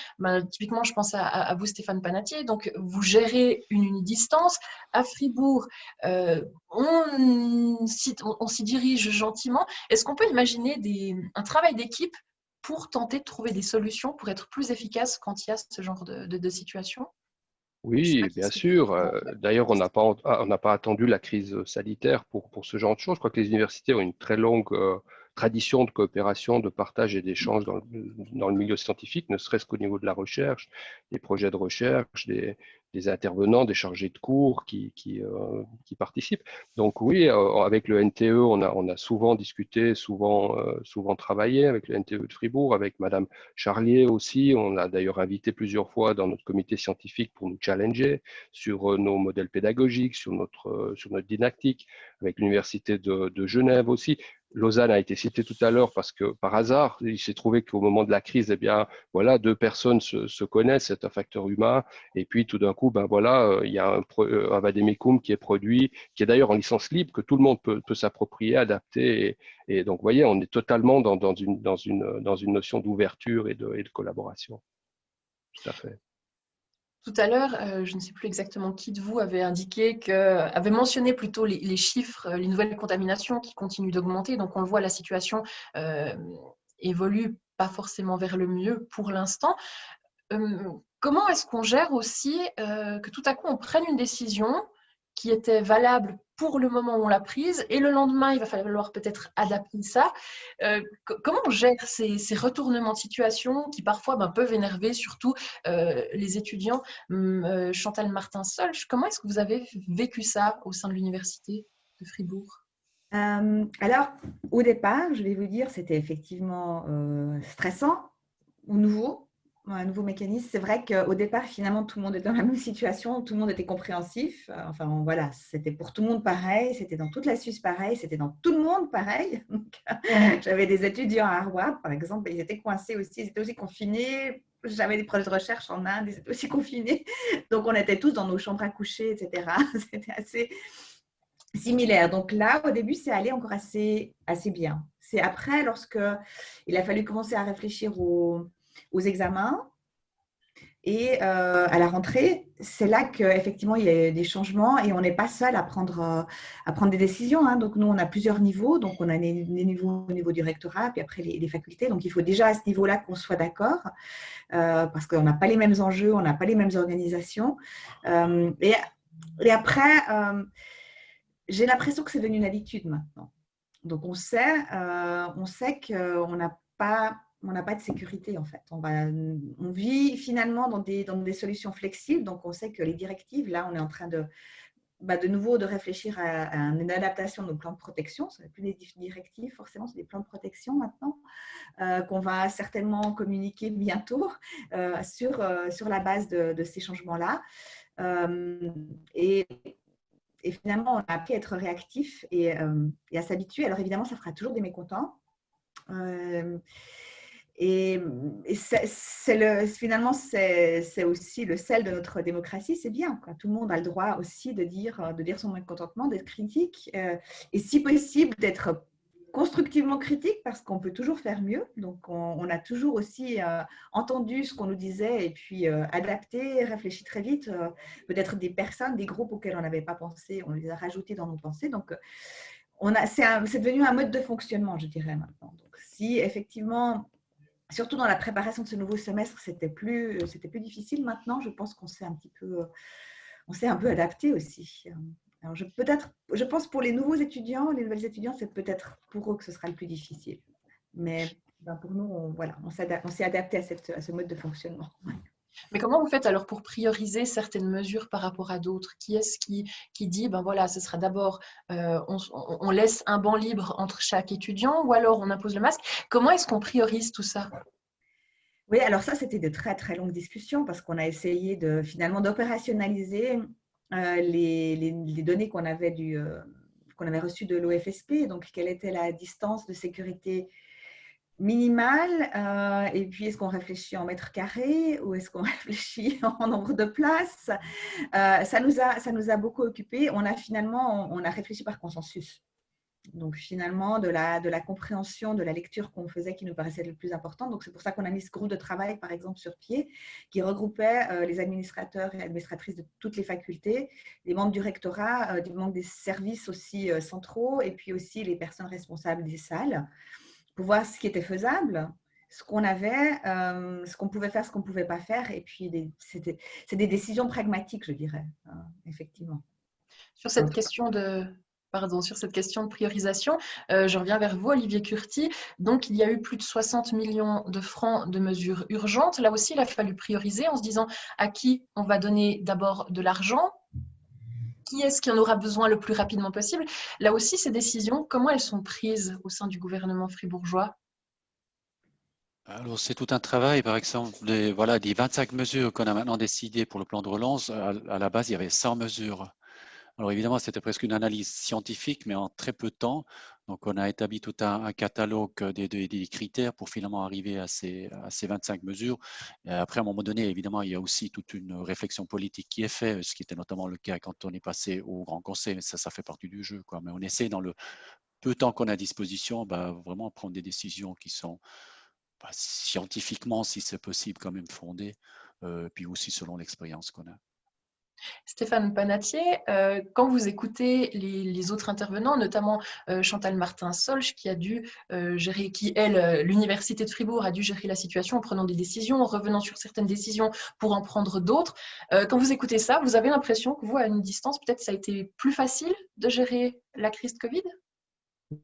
Typiquement, je pense à vous, Stéphane Panatier. Donc, vous gérez une unidistance. À Fribourg, on s'y dirige gentiment. Est-ce qu'on peut imaginer un travail d'équipe pour tenter de trouver des solutions pour être plus efficace quand il y a ce genre de situation? Oui, bien sûr. D'ailleurs, on n'a pas attendu la crise sanitaire pour ce genre de choses. Je crois que les universités ont une très longue tradition de coopération, de partage et d'échange dans le milieu scientifique, ne serait-ce qu'au niveau de la recherche, des projets de recherche, des intervenants, des chargés de cours qui participent. Donc oui, avec le NTE, on a souvent discuté, souvent travaillé avec le NTE de Fribourg, avec Madame Charlier aussi. On a d'ailleurs invité plusieurs fois dans notre comité scientifique pour nous challenger sur nos modèles pédagogiques, sur notre didactique, avec l'Université de Genève aussi. Lausanne a été citée tout à l'heure parce que par hasard, il s'est trouvé qu'au moment de la crise, eh bien, voilà, deux personnes se connaissent, c'est un facteur humain. Et puis tout d'un coup, ben voilà, il y a un vademecum qui est produit, qui est d'ailleurs en licence libre, que tout le monde peut s'approprier, adapter. Et donc, vous voyez, on est totalement dans une notion d'ouverture et de collaboration. Tout à fait. Tout à l'heure, je ne sais plus exactement qui de vous avait avait mentionné plutôt les chiffres, les nouvelles contaminations qui continuent d'augmenter. Donc, on le voit, la situation évolue pas forcément vers le mieux pour l'instant. Comment est-ce qu'on gère aussi que tout à coup, on prenne une décision qui était valable pour le moment où on l'a prise, et le lendemain, il va falloir peut-être adapter ça. Comment on gère ces retournements de situation qui parfois peuvent énerver surtout les étudiants? Chantal Martin-Solch, comment est-ce que vous avez vécu ça au sein de l'université de Fribourg? Alors, au départ, je vais vous dire, c'était effectivement stressant, un nouveau mécanisme. C'est vrai qu'au départ, finalement, tout le monde était dans la même situation, tout le monde était compréhensif. Enfin, voilà, c'était pour tout le monde pareil, c'était dans toute la Suisse pareil, c'était dans tout le monde pareil. J'avais des étudiants à Harvard, par exemple, ils étaient coincés aussi, ils étaient aussi confinés. J'avais des projets de recherche en Inde, ils étaient aussi confinés. Donc, on était tous dans nos chambres à coucher, etc. C'était assez similaire. Donc là, au début, c'est allé encore assez bien. C'est après, lorsque il a fallu commencer à réfléchir aux examens et à la rentrée, c'est là qu'effectivement, il y a des changements et on n'est pas seul à prendre des décisions. Hein. Donc, nous, on a plusieurs niveaux. Donc, on a les niveaux au niveau du rectorat, puis après les facultés. Donc, il faut déjà à ce niveau-là qu'on soit d'accord parce qu'on n'a pas les mêmes enjeux, on n'a pas les mêmes organisations. Et après, j'ai l'impression que c'est devenu une habitude maintenant. Donc, on sait qu'on n'a pas de sécurité, en fait. On vit finalement dans des solutions flexibles. Donc, on sait que les directives, là, on est en train de nouveau de réfléchir à une adaptation de nos plans de protection. Ce n'est plus des directives, forcément, c'est des plans de protection maintenant, qu'on va certainement communiquer bientôt sur la base de ces changements-là. Et finalement, on a appris à être réactif et à s'habituer. Alors évidemment, ça fera toujours des mécontents. Et finalement, c'est aussi le sel de notre démocratie, c'est bien. Quoi. Tout le monde a le droit aussi de dire son mécontentement, d'être critique et si possible d'être constructivement critique parce qu'on peut toujours faire mieux. Donc, on a toujours aussi entendu ce qu'on nous disait et puis adapté, réfléchi très vite. Peut-être des personnes, des groupes auxquels on n'avait pas pensé, on les a rajoutés dans nos pensées. Donc, c'est devenu un mode de fonctionnement, je dirais maintenant. Donc, si effectivement, surtout dans la préparation de ce nouveau semestre, c'était plus difficile maintenant, je pense qu'on s'est un peu adapté aussi. Alors je pense pour les nouveaux étudiants, les nouvelles étudiantes, c'est peut-être pour eux que ce sera le plus difficile. Mais pour nous, on s'est adapté à ce mode de fonctionnement. Ouais. Mais comment vous faites alors pour prioriser certaines mesures par rapport à d'autres? Qui est-ce qui dit, voilà, ce sera d'abord, on laisse un banc libre entre chaque étudiant ou alors on impose le masque? Comment est-ce qu'on priorise tout ça? Oui, alors ça, c'était de très, très longues discussions parce qu'on a essayé finalement d'opérationnaliser les données qu'on avait reçues de l'OFSP. Donc, quelle était la distance de sécurité minimale et puis est-ce qu'on réfléchit en mètres carrés ou est-ce qu'on réfléchit en nombre de places ça nous a beaucoup occupé. On a réfléchi par consensus. Donc, finalement, de la compréhension, de la lecture qu'on faisait qui nous paraissait le plus important. Donc, c'est pour ça qu'on a mis ce groupe de travail, par exemple, sur pied, qui regroupait les administrateurs et administratrices de toutes les facultés, les membres du rectorat, des membres des services aussi centraux, et puis aussi les personnes responsables des salles, pour voir ce qui était faisable, ce qu'on avait, ce qu'on pouvait faire, ce qu'on ne pouvait pas faire. Et puis, c'est des décisions pragmatiques, je dirais, effectivement. Sur cette question de… pardon, sur cette question de priorisation. Je reviens vers vous, Olivier Curti. Donc, il y a eu plus de 60 millions de francs de mesures urgentes. Là aussi, il a fallu prioriser en se disant à qui on va donner d'abord de l'argent, qui est-ce qui en aura besoin le plus rapidement possible. Là aussi, ces décisions, comment elles sont prises au sein du gouvernement fribourgeois? Alors, c'est tout un travail, par exemple, des 25 mesures qu'on a maintenant décidées pour le plan de relance. À la base, il y avait 100 mesures. Alors, évidemment, c'était presque une analyse scientifique, mais en très peu de temps. Donc, on a établi tout un catalogue des critères pour finalement arriver à ces 25 mesures. Et après, à un moment donné, évidemment, il y a aussi toute une réflexion politique qui est faite, ce qui était notamment le cas quand on est passé au Grand Conseil. Mais ça fait partie du jeu, quoi. Mais on essaie, dans le peu de temps qu'on a à disposition, vraiment prendre des décisions qui sont scientifiquement, si c'est possible, quand même fondées, puis aussi selon l'expérience qu'on a. Stéphane Panatier, quand vous écoutez les autres intervenants, notamment Chantal Martin-Solch, qui a dû gérer, l'Université de Fribourg a dû gérer la situation en prenant des décisions, en revenant sur certaines décisions pour en prendre d'autres. Quand vous écoutez ça, vous avez l'impression que vous, à une distance, peut-être ça a été plus facile de gérer la crise de Covid?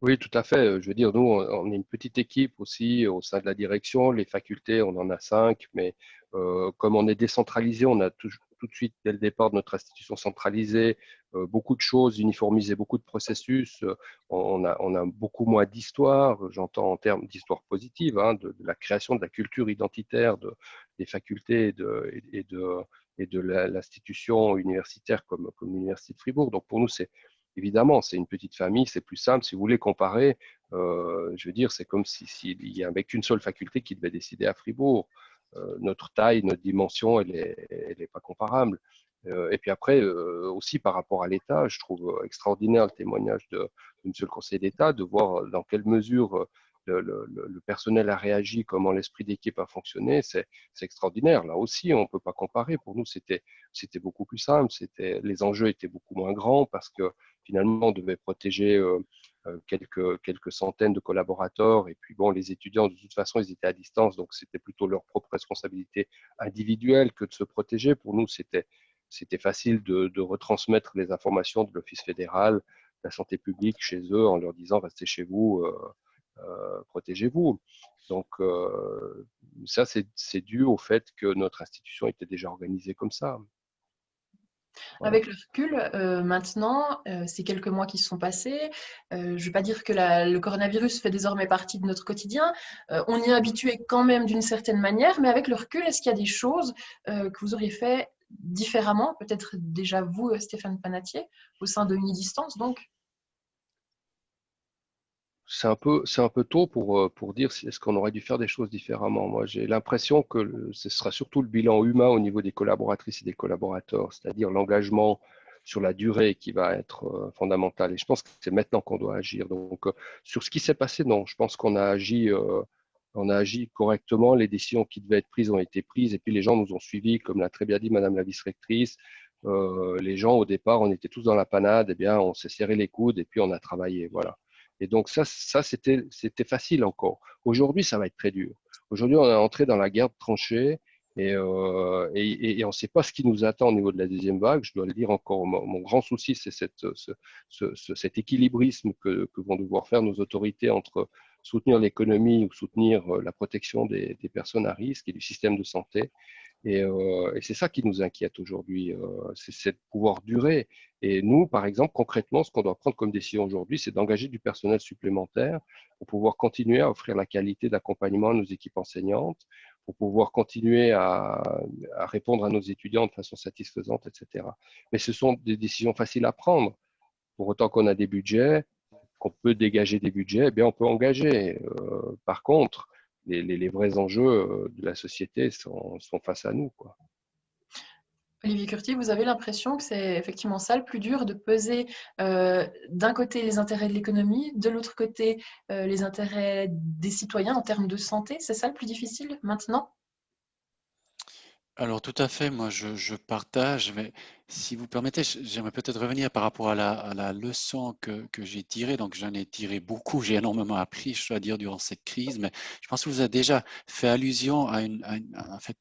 Oui, tout à fait. Je veux dire, nous, on est une petite équipe aussi au sein de la direction. Les facultés, on en a 5, mais comme on est décentralisé, on a tout de suite, dès le départ de notre institution centralisée, beaucoup de choses uniformisées, beaucoup de processus. On a beaucoup moins d'histoire, j'entends en termes d'histoire positive, hein, de la création de la culture identitaire des facultés et de l'institution universitaire comme l'Université de Fribourg. Donc pour nous, évidemment, c'est une petite famille, c'est plus simple. Si vous voulez comparer, je veux dire, c'est comme s'il y avait qu'une seule faculté qui devait décider à Fribourg. Notre taille, notre dimension, elle est pas comparable. Et puis après, aussi par rapport à l'État, je trouve extraordinaire le témoignage de Monsieur le Conseiller d'État, de voir dans quelle mesure le personnel a réagi, comment l'esprit d'équipe a fonctionné. C'est extraordinaire. Là aussi, on ne peut pas comparer. Pour nous, c'était beaucoup plus simple. Les enjeux étaient beaucoup moins grands parce que finalement, on devait protéger quelques centaines de collaborateurs. Et puis, bon, les étudiants, de toute façon, ils étaient à distance. Donc, c'était plutôt leur propre responsabilité individuelle que de se protéger. Pour nous, c'était facile de retransmettre les informations de l'Office fédéral de la santé publique chez eux en leur disant restez chez vous, protégez-vous. Donc ça, c'est dû au fait que notre institution était déjà organisée comme ça. Voilà. Avec le recul, maintenant, ces quelques mois qui se sont passés, je ne vais pas dire que le coronavirus fait désormais partie de notre quotidien. On y est habitué quand même d'une certaine manière, mais avec le recul, est-ce qu'il y a des choses que vous auriez fait différemment, peut-être déjà vous, Stéphane Panatier, au sein de Unidistance, donc? C'est un peu tôt pour dire si est-ce qu'on aurait dû faire des choses différemment. Moi, j'ai l'impression que ce sera surtout le bilan humain au niveau des collaboratrices et des collaborateurs, c'est-à-dire l'engagement sur la durée qui va être fondamental. Et je pense que c'est maintenant qu'on doit agir. Donc, sur ce qui s'est passé, non, je pense qu'on a agi correctement. Les décisions qui devaient être prises ont été prises et puis les gens nous ont suivis, comme l'a très bien dit Madame la vice-rectrice. Les gens, au départ, on était tous dans la panade, eh bien, on s'est serré les coudes et puis on a travaillé. Voilà. Et donc ça c'était facile encore. Aujourd'hui, ça va être très dur. Aujourd'hui, on est entré dans la guerre de tranchées et on ne sait pas ce qui nous attend au niveau de la deuxième vague. Je dois le dire encore, mon grand souci, c'est cet équilibrisme que vont devoir faire nos autorités entre soutenir l'économie ou soutenir la protection des personnes à risque et du système de santé. Et c'est ça qui nous inquiète aujourd'hui, c'est de pouvoir durer. Et nous, par exemple, concrètement, ce qu'on doit prendre comme décision aujourd'hui, c'est d'engager du personnel supplémentaire pour pouvoir continuer à offrir la qualité d'accompagnement à nos équipes enseignantes, pour pouvoir continuer à répondre à nos étudiants de façon satisfaisante, etc. Mais ce sont des décisions faciles à prendre. Pour autant qu'on a des budgets, qu'on peut dégager des budgets, eh bien, on peut engager. Par contre, les vrais enjeux de la société sont face à nous, quoi. Olivier Curti, vous avez l'impression que c'est effectivement ça le plus dur, de peser d'un côté les intérêts de l'économie, de l'autre côté les intérêts des citoyens en termes de santé. C'est ça le plus difficile maintenant? Alors tout à fait, moi je partage, mais si vous permettez, j'aimerais peut-être revenir par rapport à la leçon que j'ai tirée. Donc j'en ai tiré beaucoup, j'ai énormément appris, je dois dire, durant cette crise, mais je pense que vous avez déjà fait allusion en fait,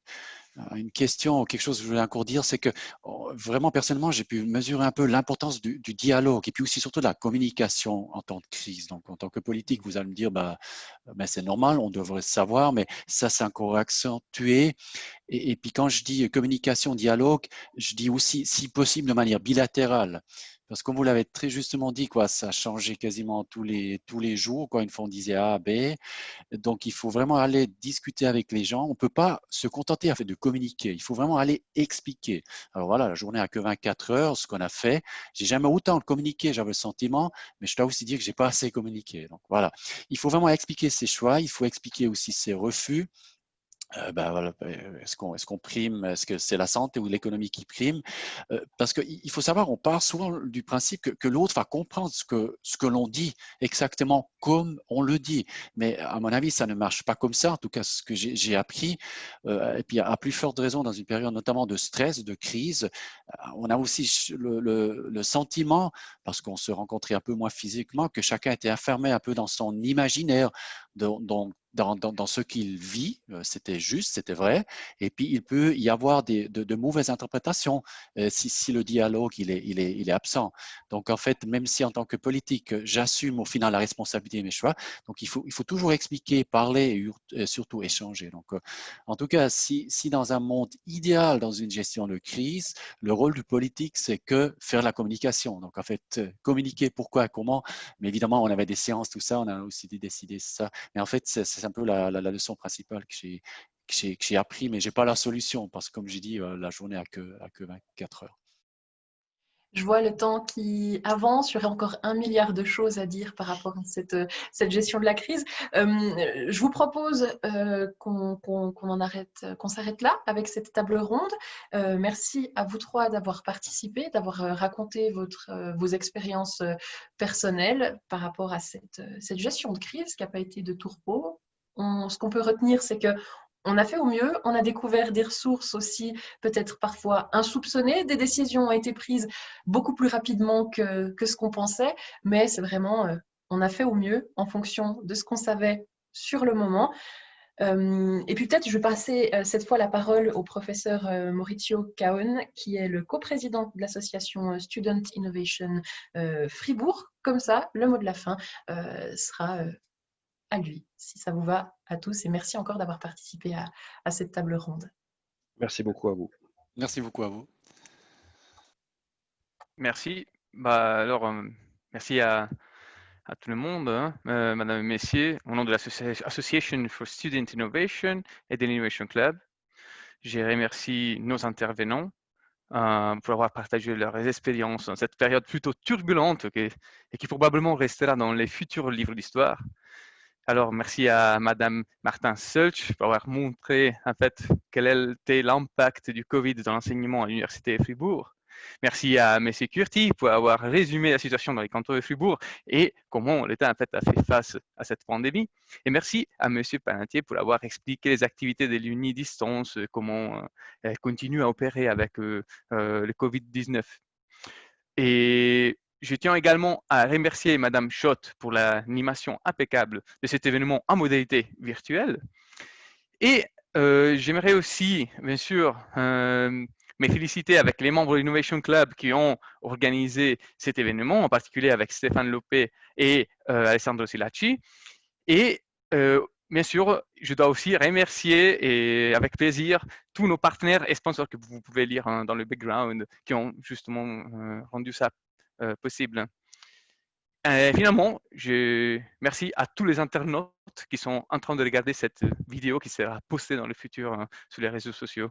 une question ou quelque chose que je voulais encore dire, c'est que vraiment personnellement, j'ai pu mesurer un peu l'importance du dialogue et puis aussi surtout de la communication en temps de crise. Donc en tant que politique, vous allez me dire, c'est normal, on devrait savoir, mais ça c'est encore accentué. Et puis quand je dis communication, dialogue, je dis aussi, si possible, de manière bilatérale. Parce que comme vous l'avez très justement dit, quoi, ça a changé quasiment tous les jours. Quoi. Une fois, on disait A, B. Donc, il faut vraiment aller discuter avec les gens. On ne peut pas se contenter en fait, de communiquer. Il faut vraiment aller expliquer. Alors voilà, la journée a que 24 heures, ce qu'on a fait. J'ai jamais autant communiqué, j'avais le sentiment, mais je dois aussi dire que j'ai pas assez communiqué. Donc voilà, il faut vraiment expliquer ses choix. Il faut expliquer aussi ses refus. Voilà, est-ce qu'on prime, est-ce que c'est la santé ou l'économie qui prime? Parce qu'il faut savoir, on part souvent du principe que l'autre va comprendre ce que l'on dit exactement comme on le dit. Mais à mon avis, ça ne marche pas comme ça, en tout cas ce que j'ai appris. Et puis à plus forte raison dans une période notamment de stress, de crise, on a aussi le sentiment, parce qu'on se rencontrait un peu moins physiquement, que chacun était enfermé un peu dans son imaginaire, dans ce qu'il vit, c'était juste, c'était vrai, et puis il peut y avoir de mauvaises interprétations si le dialogue il est absent. Donc en fait, même si en tant que politique, j'assume au final la responsabilité de mes choix, donc il faut toujours expliquer, parler et surtout échanger. Donc en tout cas, si dans un monde idéal, dans une gestion de crise, le rôle du politique, c'est que faire la communication. Donc en fait, communiquer pourquoi, comment, mais évidemment, on avait des séances, tout ça, on a aussi décidé ça. Mais en fait, c'est un peu la leçon principale que j'ai appris, mais je n'ai pas la solution parce que, comme j'ai dit, la journée n'a que 24 heures. Je vois le temps qui avance. Il y aurait encore 1 milliard de choses à dire par rapport à cette gestion de la crise. Je vous propose qu'on s'arrête là avec cette table ronde. Merci à vous trois d'avoir participé, d'avoir raconté vos expériences personnelles par rapport à cette gestion de crise qui n'a pas été de tout repos. Ce qu'on peut retenir, c'est que on a fait au mieux, on a découvert des ressources aussi peut-être parfois insoupçonnées, des décisions ont été prises beaucoup plus rapidement que ce qu'on pensait, mais c'est vraiment, on a fait au mieux en fonction de ce qu'on savait sur le moment. Et puis peut-être je vais passer cette fois la parole au professeur Maurizio Caon, qui est le coprésident de l'association Student Innovation Fribourg. Comme ça, le mot de la fin sera à lui, si ça vous va à tous. Et merci encore d'avoir participé à cette table ronde. Merci beaucoup à vous. Merci beaucoup à vous. Merci. Merci à tout le monde, hein, Madame et Messieurs, au nom de l'Association for Student Innovation et de l'Innovation Club. Je remercie nos intervenants pour avoir partagé leurs expériences dans cette période plutôt turbulente et qui probablement restera dans les futurs livres d'histoire. Alors, merci à Madame Martin-Sulch pour avoir montré en fait quel était l'impact du Covid dans l'enseignement à l'Université de Fribourg. Merci à M. Curti pour avoir résumé la situation dans les cantons de Fribourg et comment l'État en fait a fait face à cette pandémie. Et merci à M. Panetier pour avoir expliqué les activités de l'Uni-Distance, comment elle continue à opérer avec le Covid-19. Et je tiens également à remercier Madame Schott pour l'animation impeccable de cet événement en modalité virtuelle. Et j'aimerais aussi, bien sûr, me féliciter avec les membres de l'Innovation Club qui ont organisé cet événement, en particulier avec Stéphane Lopé et Alessandro Silacci. Et bien sûr, je dois aussi remercier et avec plaisir tous nos partenaires et sponsors que vous pouvez lire dans le background qui ont justement rendu ça possible. Finalement, merci à tous les internautes qui sont en train de regarder cette vidéo qui sera postée dans le futur sur les réseaux sociaux.